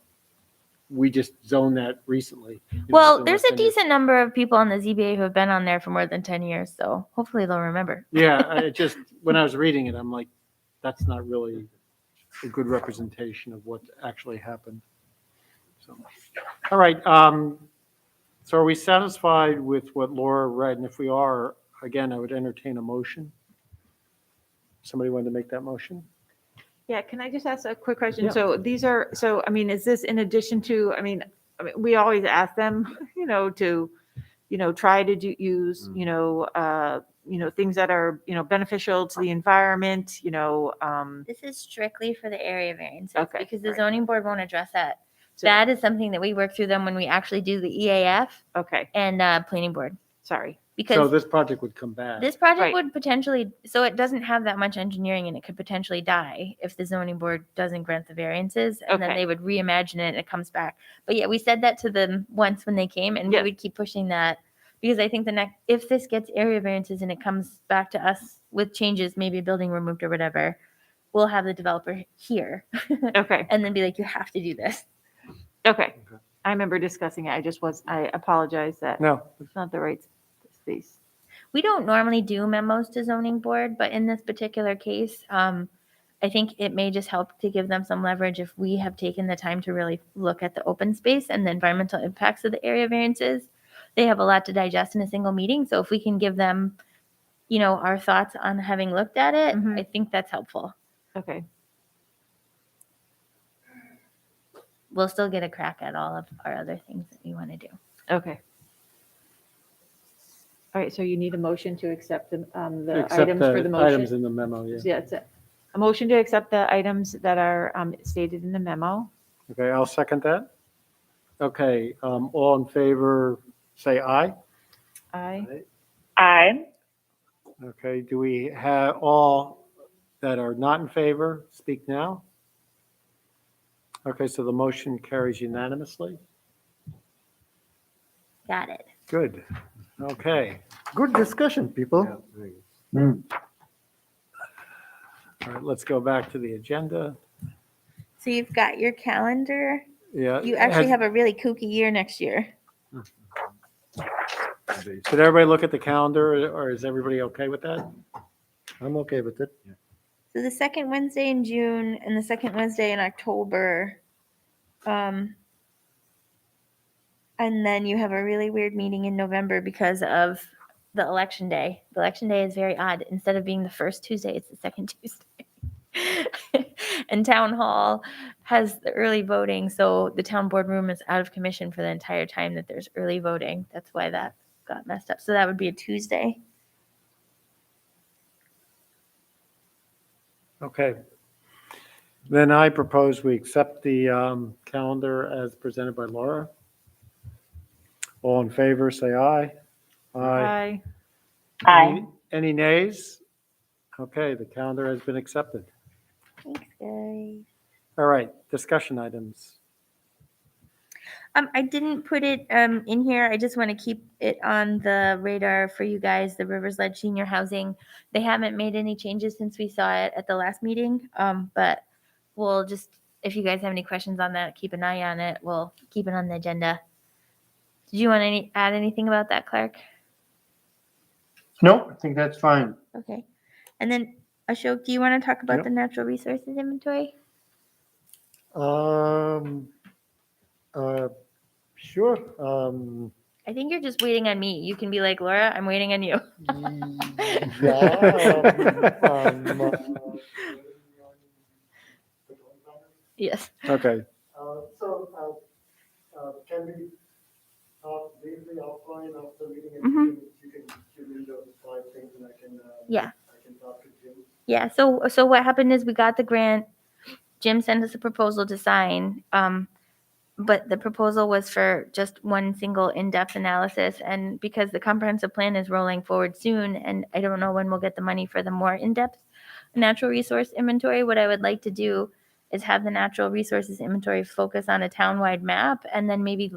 we just zoned that recently. you know, Well, within there's less a than years. decent number of people on the ZBA who have been on there for more than 10 years, so hopefully they'll remember. Yeah, I just, when I was reading it, I'm like, that's not really a good representation of what actually happened. So, all right, so are we satisfied with what Laura read? And if we are, again, I would entertain a motion. Somebody want to make that motion? Yeah, can I just ask a quick question? Yeah. So these are, so, I mean, is this in addition to, we always ask them, to, try to use, things that are, beneficial to the environment, This is strictly for the area variances Okay, because the right. zoning board won't address that. So- That is something that we work through them when we actually do the EAF okay, and planning board. sorry. So Because this project would come back. this project Right. would potentially, so it doesn't have that much engineering and it could potentially die if the zoning board doesn't grant the variances. And then Okay. they would reimagine it and it comes back. But yeah, we said that to them once when they came and we Yes. would keep pushing that. Because I think the next, if this gets area variances and it comes back to us with changes, maybe a building removed or whatever, we'll have the developer here Okay, and then be like, you have to do this. okay. I remember discussing it. I apologize that No, it's not the right space. We don't normally do memos to zoning board, but in this particular case, I think it may just help to give them some leverage if we have taken the time to really look at the open space and the environmental impacts of the area variances. They have a lot to digest in a single meeting, so if we can give them, our thoughts on having looked at it, Mhm. I think that's helpful. Okay, We'll still get a crack at all of our other things that we want to do. okay. All right, so you need a motion to accept the except items for the the motion? items in the memo, yeah. Yeah, it's a motion to accept the items that are stated in the memo. Okay, I'll second that. Okay, all in favor, say aye. Aye. Aye. Okay, do we have all that are not in favor speak now? Okay, so the motion carries unanimously. Got it. Good. Okay. Good discussion, people. All right, let's go back to the agenda. So you've got your calendar. Yeah. You actually have a really kooky year next year. Did everybody look at the calendar or is everybody okay with that? I'm okay with it. So the second Wednesday in June and the second Wednesday in October. And then you have a really weird meeting in November because of the election day. The election day is very odd. Instead of being the first Tuesday, it's the second Tuesday. And town hall has the early voting, so the town boardroom is out of commission for the entire time that there's early voting. That's why that got messed up. So that would be a Tuesday. Okay. Then I propose we accept the calendar as presented by Laura. All in favor, say aye. Aye. Aye. Any nays? Okay, the calendar has been accepted. Thanks, guys. All right, discussion items. I didn't put it in here. I just want to keep it on the radar for you guys, the Rivers Ledge Senior Housing. They haven't made any changes since we saw it at the last meeting, but we'll just, if you guys have any questions on that, keep an eye on it. We'll keep it on the agenda. Did you want to add anything about that, Clark? No, I think that's fine. Okay. And then Ashok, do you want to talk about Yep. the natural resources inventory? Sure. I think you're just waiting on me. You can be like, Laura, I'm waiting on you. Yes. Okay, Can we talk briefly offline after the meeting? Mhm. You can give me those 5 things and I can, Yeah. I can talk to Jim. Yeah, so what happened is we got the grant. Jim sent us a proposal to sign. But the proposal was for just one single in-depth analysis. And because the comprehensive plan is rolling forward soon, and I don't know when we'll get the money for the more in-depth natural resource inventory, what I would like to do is have the natural resources inventory focus on a townwide map, and then maybe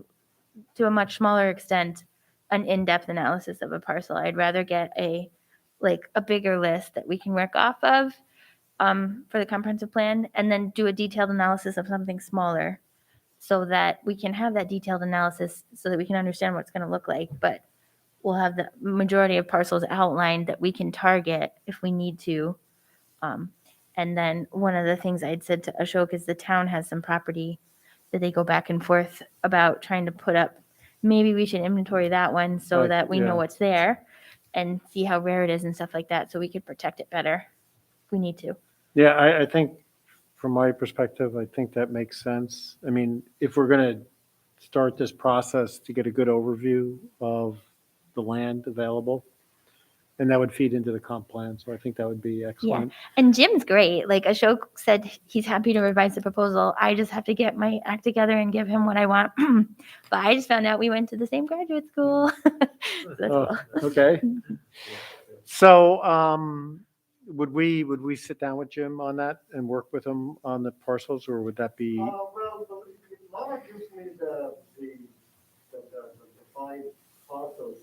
to a much smaller extent, an in-depth analysis of a parcel. I'd rather get a bigger list that we can work off of for the comprehensive plan, and then do a detailed analysis of something smaller, so that we can have that detailed analysis so that we can understand what it's going to look like. But we'll have the majority of parcels outlined that we can target if we need to. And then one of the things I'd said to Ashok is the town has some property that they go back and forth about trying to put up. Maybe we should inventory that one so that we Yeah. know what's there and see how rare it is and stuff like that, so we could protect it better if we need to. Yeah, I think from my perspective, I think that makes sense. I mean, if we're going to start this process to get a good overview of the land available, and that would feed into the comp plan. So I think that would be excellent. And Jim's great. Like Ashok said, he's happy to revise the proposal. I just have to get my act together and give him what I want. But I just found out we went to the same graduate school. So that's Oh, cool. okay. So would we sit down with Jim on that and work with him on the parcels, or would that be? Well, Laura gives me the 5 parcels.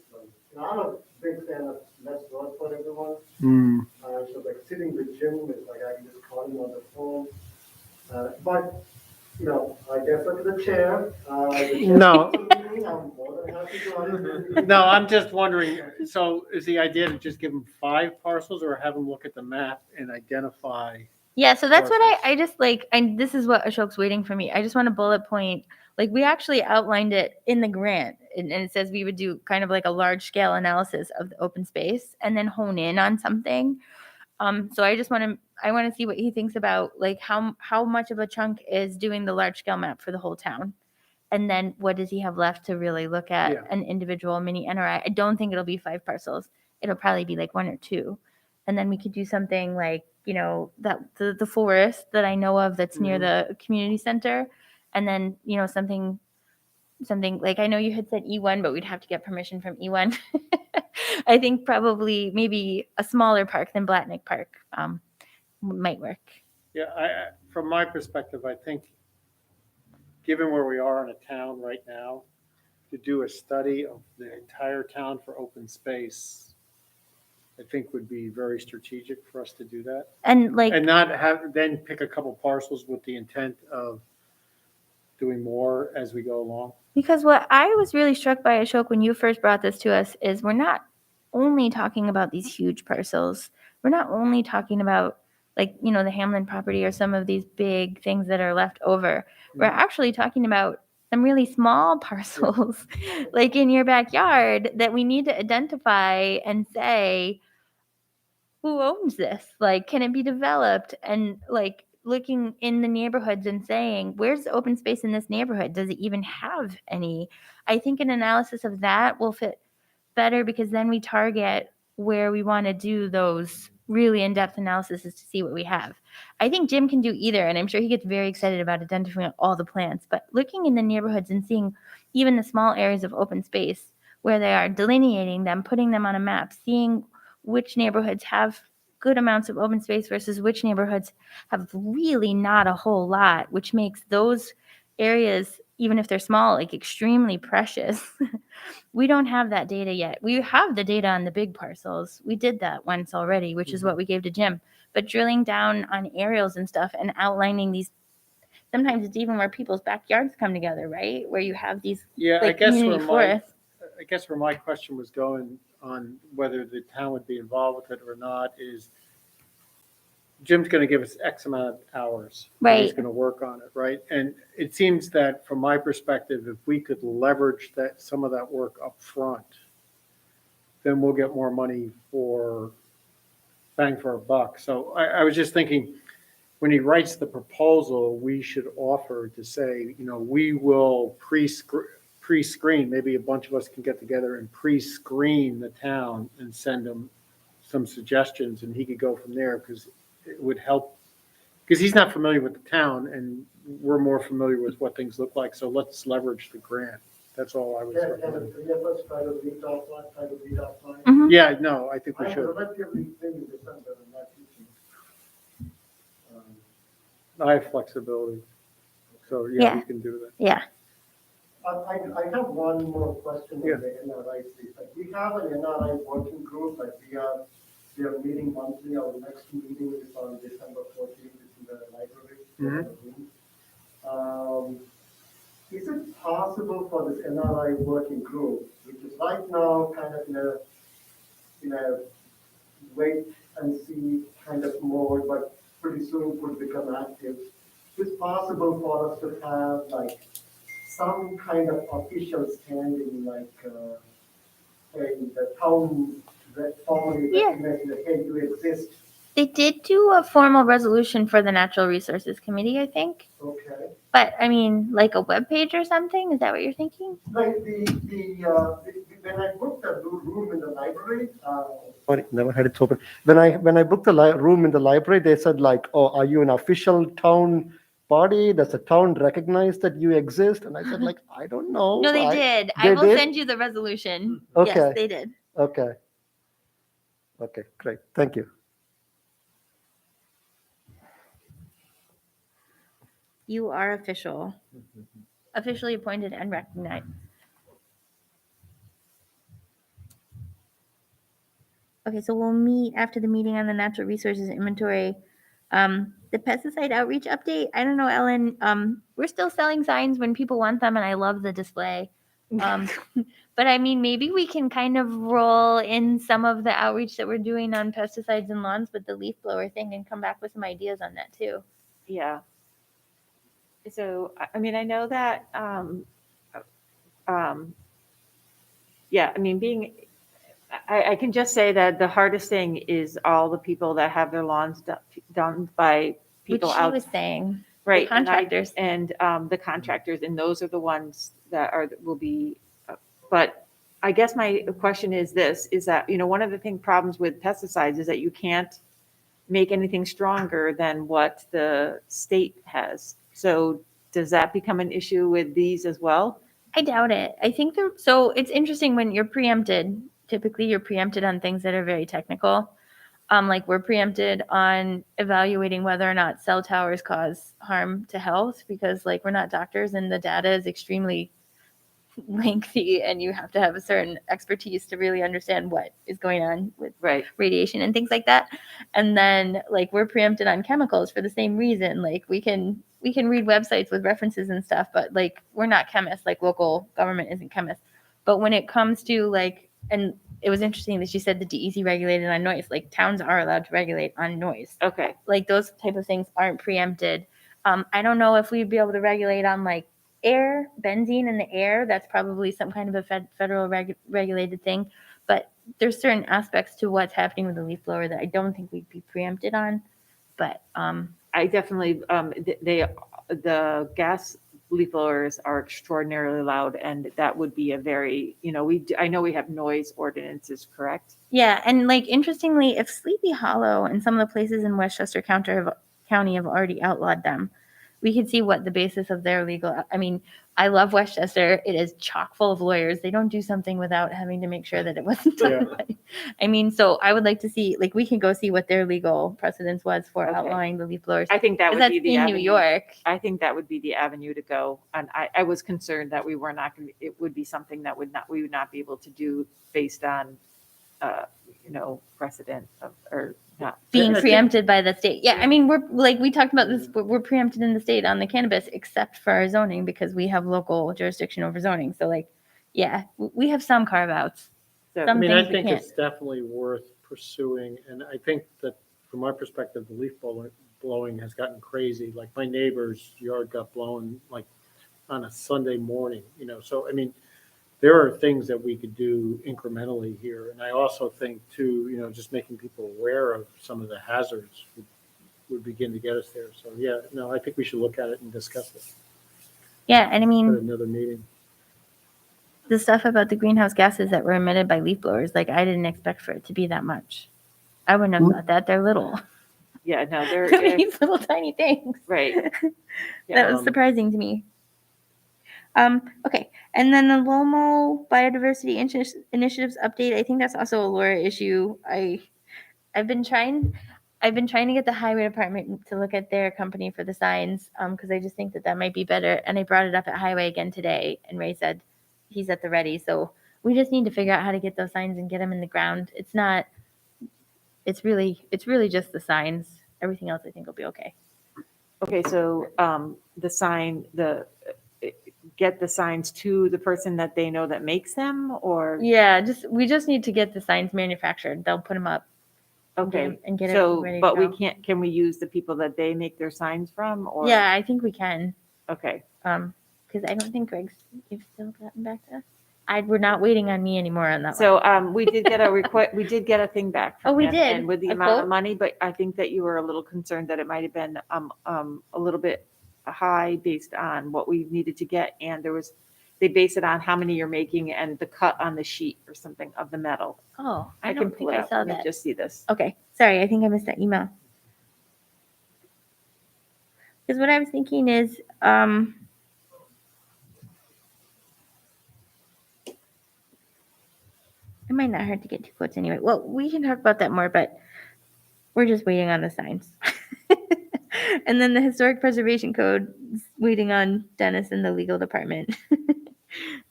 I'm a big fan of less work for everyone. Hmm. So like sitting with Jim is like I can just call him on the phone. But I defer to the chair. No. I'm more than happy to. No, I'm just wondering, so is the idea to just give him 5 parcels, or have him look at the map and identify? Yeah, so that's what Parcels. I just like, and this is what Ashok's waiting for me. I just want to bullet point, like we actually outlined it in the grant, and it says we would do kind of like a large scale analysis of the open space and then hone in on something. So I want to see what he thinks about like how much of a chunk is doing the large scale map for the whole town. And then what does he have left to really look at Yeah. an individual mini NRI? I don't think it'll be 5 parcels. It'll probably be like 1 or 2. And then we could do something like, that the forest that I know of that's near the community center. And then, something like, I know you had said E1, but we'd have to get permission from E1. I think probably maybe a smaller park than Blatnick Park might work. Yeah, from my perspective, I think, given where we are in a town right now, to do a study of the entire town for open space, I think would be very strategic for us to do that. And like, And not then pick a couple parcels with the intent of doing more as we go along. because what I was really struck by, Ashok, when you first brought this to us, is we're not only talking about these huge parcels. We're not only talking about like, the Hamlin property or some of these big things that are left over. We're actually talking about some really small parcels, like in your backyard, that we need to identify and say, who owns this? Like, can it be developed? And like looking in the neighborhoods and saying, where's the open space in this neighborhood? Does it even have any? I think an analysis of that will fit better, because then we target where we want to do those really in-depth analyses to see what we have. I think Jim can do either, and I'm sure he gets very excited about identifying all the plants, but looking in the neighborhoods and seeing even the small areas of open space where they are, delineating them, putting them on a map, seeing which neighborhoods have good amounts of open space versus which neighborhoods have really not a whole lot, which makes those areas, even if they're small, like extremely precious. We don't have that data yet. We have the data on the big parcels. We did that once already, which is what we gave to Jim. But drilling down on aerials and stuff and outlining these, sometimes it's even where people's backyards come together, right? Where you have these Yeah, like community forests. I guess where my question was going on whether the town would be involved with it or not is Jim's going to give us X amount of hours. that He's Right. going to work on it, right? And it seems that from my perspective, if we could leverage some of that work up front, then we'll get more money for bang for a buck. So I was just thinking, when he writes the proposal, we should offer to say, we will pre-screen, maybe a bunch of us can get together and pre-screen the town and send him some suggestions, and he could go from there, because it would help, because he's not familiar with the town and we're more familiar with what things look like. So let's leverage the grant. That's all I was. Can the 3 of us try to read offline? Mhm. Yeah, no, I think we I should. will let you read in December and not teaching. I have flexibility. So, yeah, Yeah. we can do that. Yeah. I have one more question Yeah. on the NRI. Like, we have an NRI working group, like we are meeting monthly. Our next meeting is on December 14th, it's in the library. Is it possible for this NRI working group, which is right now kind of in a wait and see kind of mode, but pretty soon could become active, is it possible for us to have like some kind of official standing, like the town that formally Yeah. recognizes that, hey, you exist. They did do a formal resolution for the Natural Resources Committee, I think. Okay. But I mean, like a web page or something? Is that what you're thinking? Like when I booked a room in the library, sorry, never had it open. When I booked the room in the library, they said like, oh, are you an official town body? Does the town recognize that you exist? And I said like, I don't know. No, they did. I they will did? send you the resolution. Okay. Yes, they did. Okay. Okay, great. Thank you. You are official. Officially appointed and recognized. Okay, so we'll meet after the meeting on the natural resources inventory. The pesticide outreach update, I don't know, Ellen, we're still selling signs when people want them and I love the display. But I mean, maybe we can kind of roll in some of the outreach that we're doing on pesticides and lawns with the leaf blower thing and come back with some ideas on that too. Yeah. So, I mean, I know that, yeah, I mean, I can just say that the hardest thing is all the people that have their lawns done by Which people she out. was saying. Right. contractors. And the contractors, and those are the ones that will be, but I guess my question is this, is that, one of the problems with pesticides is that you can't make anything stronger than what the state has. So does that become an issue with these as well? I doubt it. I think so it's interesting when you're preempted. Typically, you're preempted on things that are very technical. Like we're preempted on evaluating whether or not cell towers cause harm to health because like we're not doctors and the data is extremely lengthy and you have to have a certain expertise to really understand what is going on with radiation and things like that. And then like we're preempted on chemicals for the same reason. Like we can read websites with references and stuff, but like we're not chemists, like local government isn't chemists. But when it comes to like, and it was interesting that she said the DEC regulated on noise, like towns are allowed to regulate on noise. Okay. Like those type of things aren't preempted. I don't know if we'd be able to regulate on like air, benzene in the air. That's probably some kind of a federal regulated thing. But there's certain aspects to what's happening with the leaf blower that I don't think we'd be preempted on. But I definitely, the gas leaf blowers are extraordinarily loud, and that would be a very, I know we have noise ordinances, correct? Yeah, and like interestingly, if Sleepy Hollow and some of the places in Westchester County have already outlawed them, we could see what the basis of their legal. I mean, I love Westchester. It is chock full of lawyers. They don't do something without having to make sure that it wasn't done right. I mean, so I would like to see, like, we can go see what their legal precedence was for outlawing the leaf blowers. I think that would That's be the in avenue. New York. I think that would be the avenue to go. And I was concerned that we were not going to, it would be something that we would not be able to do based on, precedent or not. Being preempted by the state. Yeah, I mean, we're like, we talked about this, we're preempted in the state on the cannabis except for our zoning because we have local jurisdiction over zoning. So like, yeah, we have some carve outs. So, I mean, I think it's definitely worth pursuing. And I think that from our perspective, the leaf blowing has gotten crazy. Like my neighbor's yard got blown like on a Sunday morning, so, I mean, there are things that we could do incrementally here. And I also think too, just making people aware of some of the hazards would begin to get us there. So yeah, no, I think we should look at it and discuss it Yeah, and I at mean, another meeting. the stuff about the greenhouse gases that were emitted by leaf blowers, like I didn't expect for it to be that much. I wouldn't have thought that. They're little. Yeah, no, they're These little tiny things. right. That was surprising to me. Okay, and then the Lomo biodiversity initiatives update. I think that's also a Laura issue. I've been trying. I've been trying to get the highway department to look at their company for the signs, because I just think that that might be better. And I brought it up at highway again today, and Ray said he's at the ready. So we just need to figure out how to get those signs and get them in the ground. It's not. It's really just the signs. Everything else I think will be okay. Okay, so the sign, get the signs to the person that they know that makes them, or? Yeah, we just need to get the signs manufactured. They'll put them up. Okay, and get it so, ready to but we go. can't, can we use the people that they make their signs from, or? Yeah, I think we can. Okay, Because I don't think Greg's you've still gotten back to us. We're not waiting on me anymore on that one. so we did get a request, we did get a thing back. Oh, we and- did? And with the A amount of quote? money, but I think that you were a little concerned that it might have been a little bit high based on what we needed to get, and they base it on how many you're making and the cut on the sheet or something of the metal. Oh, I can don't pull think it I up. saw Let me that. just see this. Okay, sorry, I think I missed that email. Because what I was thinking is, it might not hurt to get 2 quotes anyway. Well, we can talk about that more, but we're just waiting on the signs. And then the historic preservation code is waiting on Dennis and the legal department.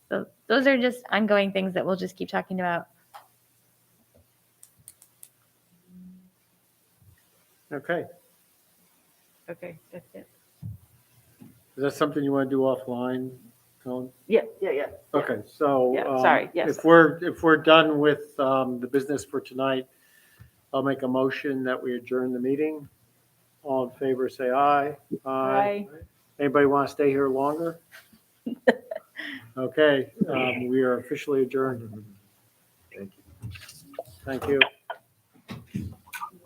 So those are just ongoing things that we'll just keep talking about. Okay. Okay, that's it. Is that something you want to do offline, Colin? Yeah. Okay, so. Yeah, sorry, yes. If we're done with the business for tonight, I'll make a motion that we adjourn the meeting. All in favor, say aye. Aye. Anybody want to stay here longer? Okay, we are officially adjourned. Thank you. Thank you. Good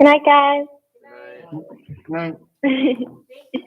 night, guys. Right. Bye.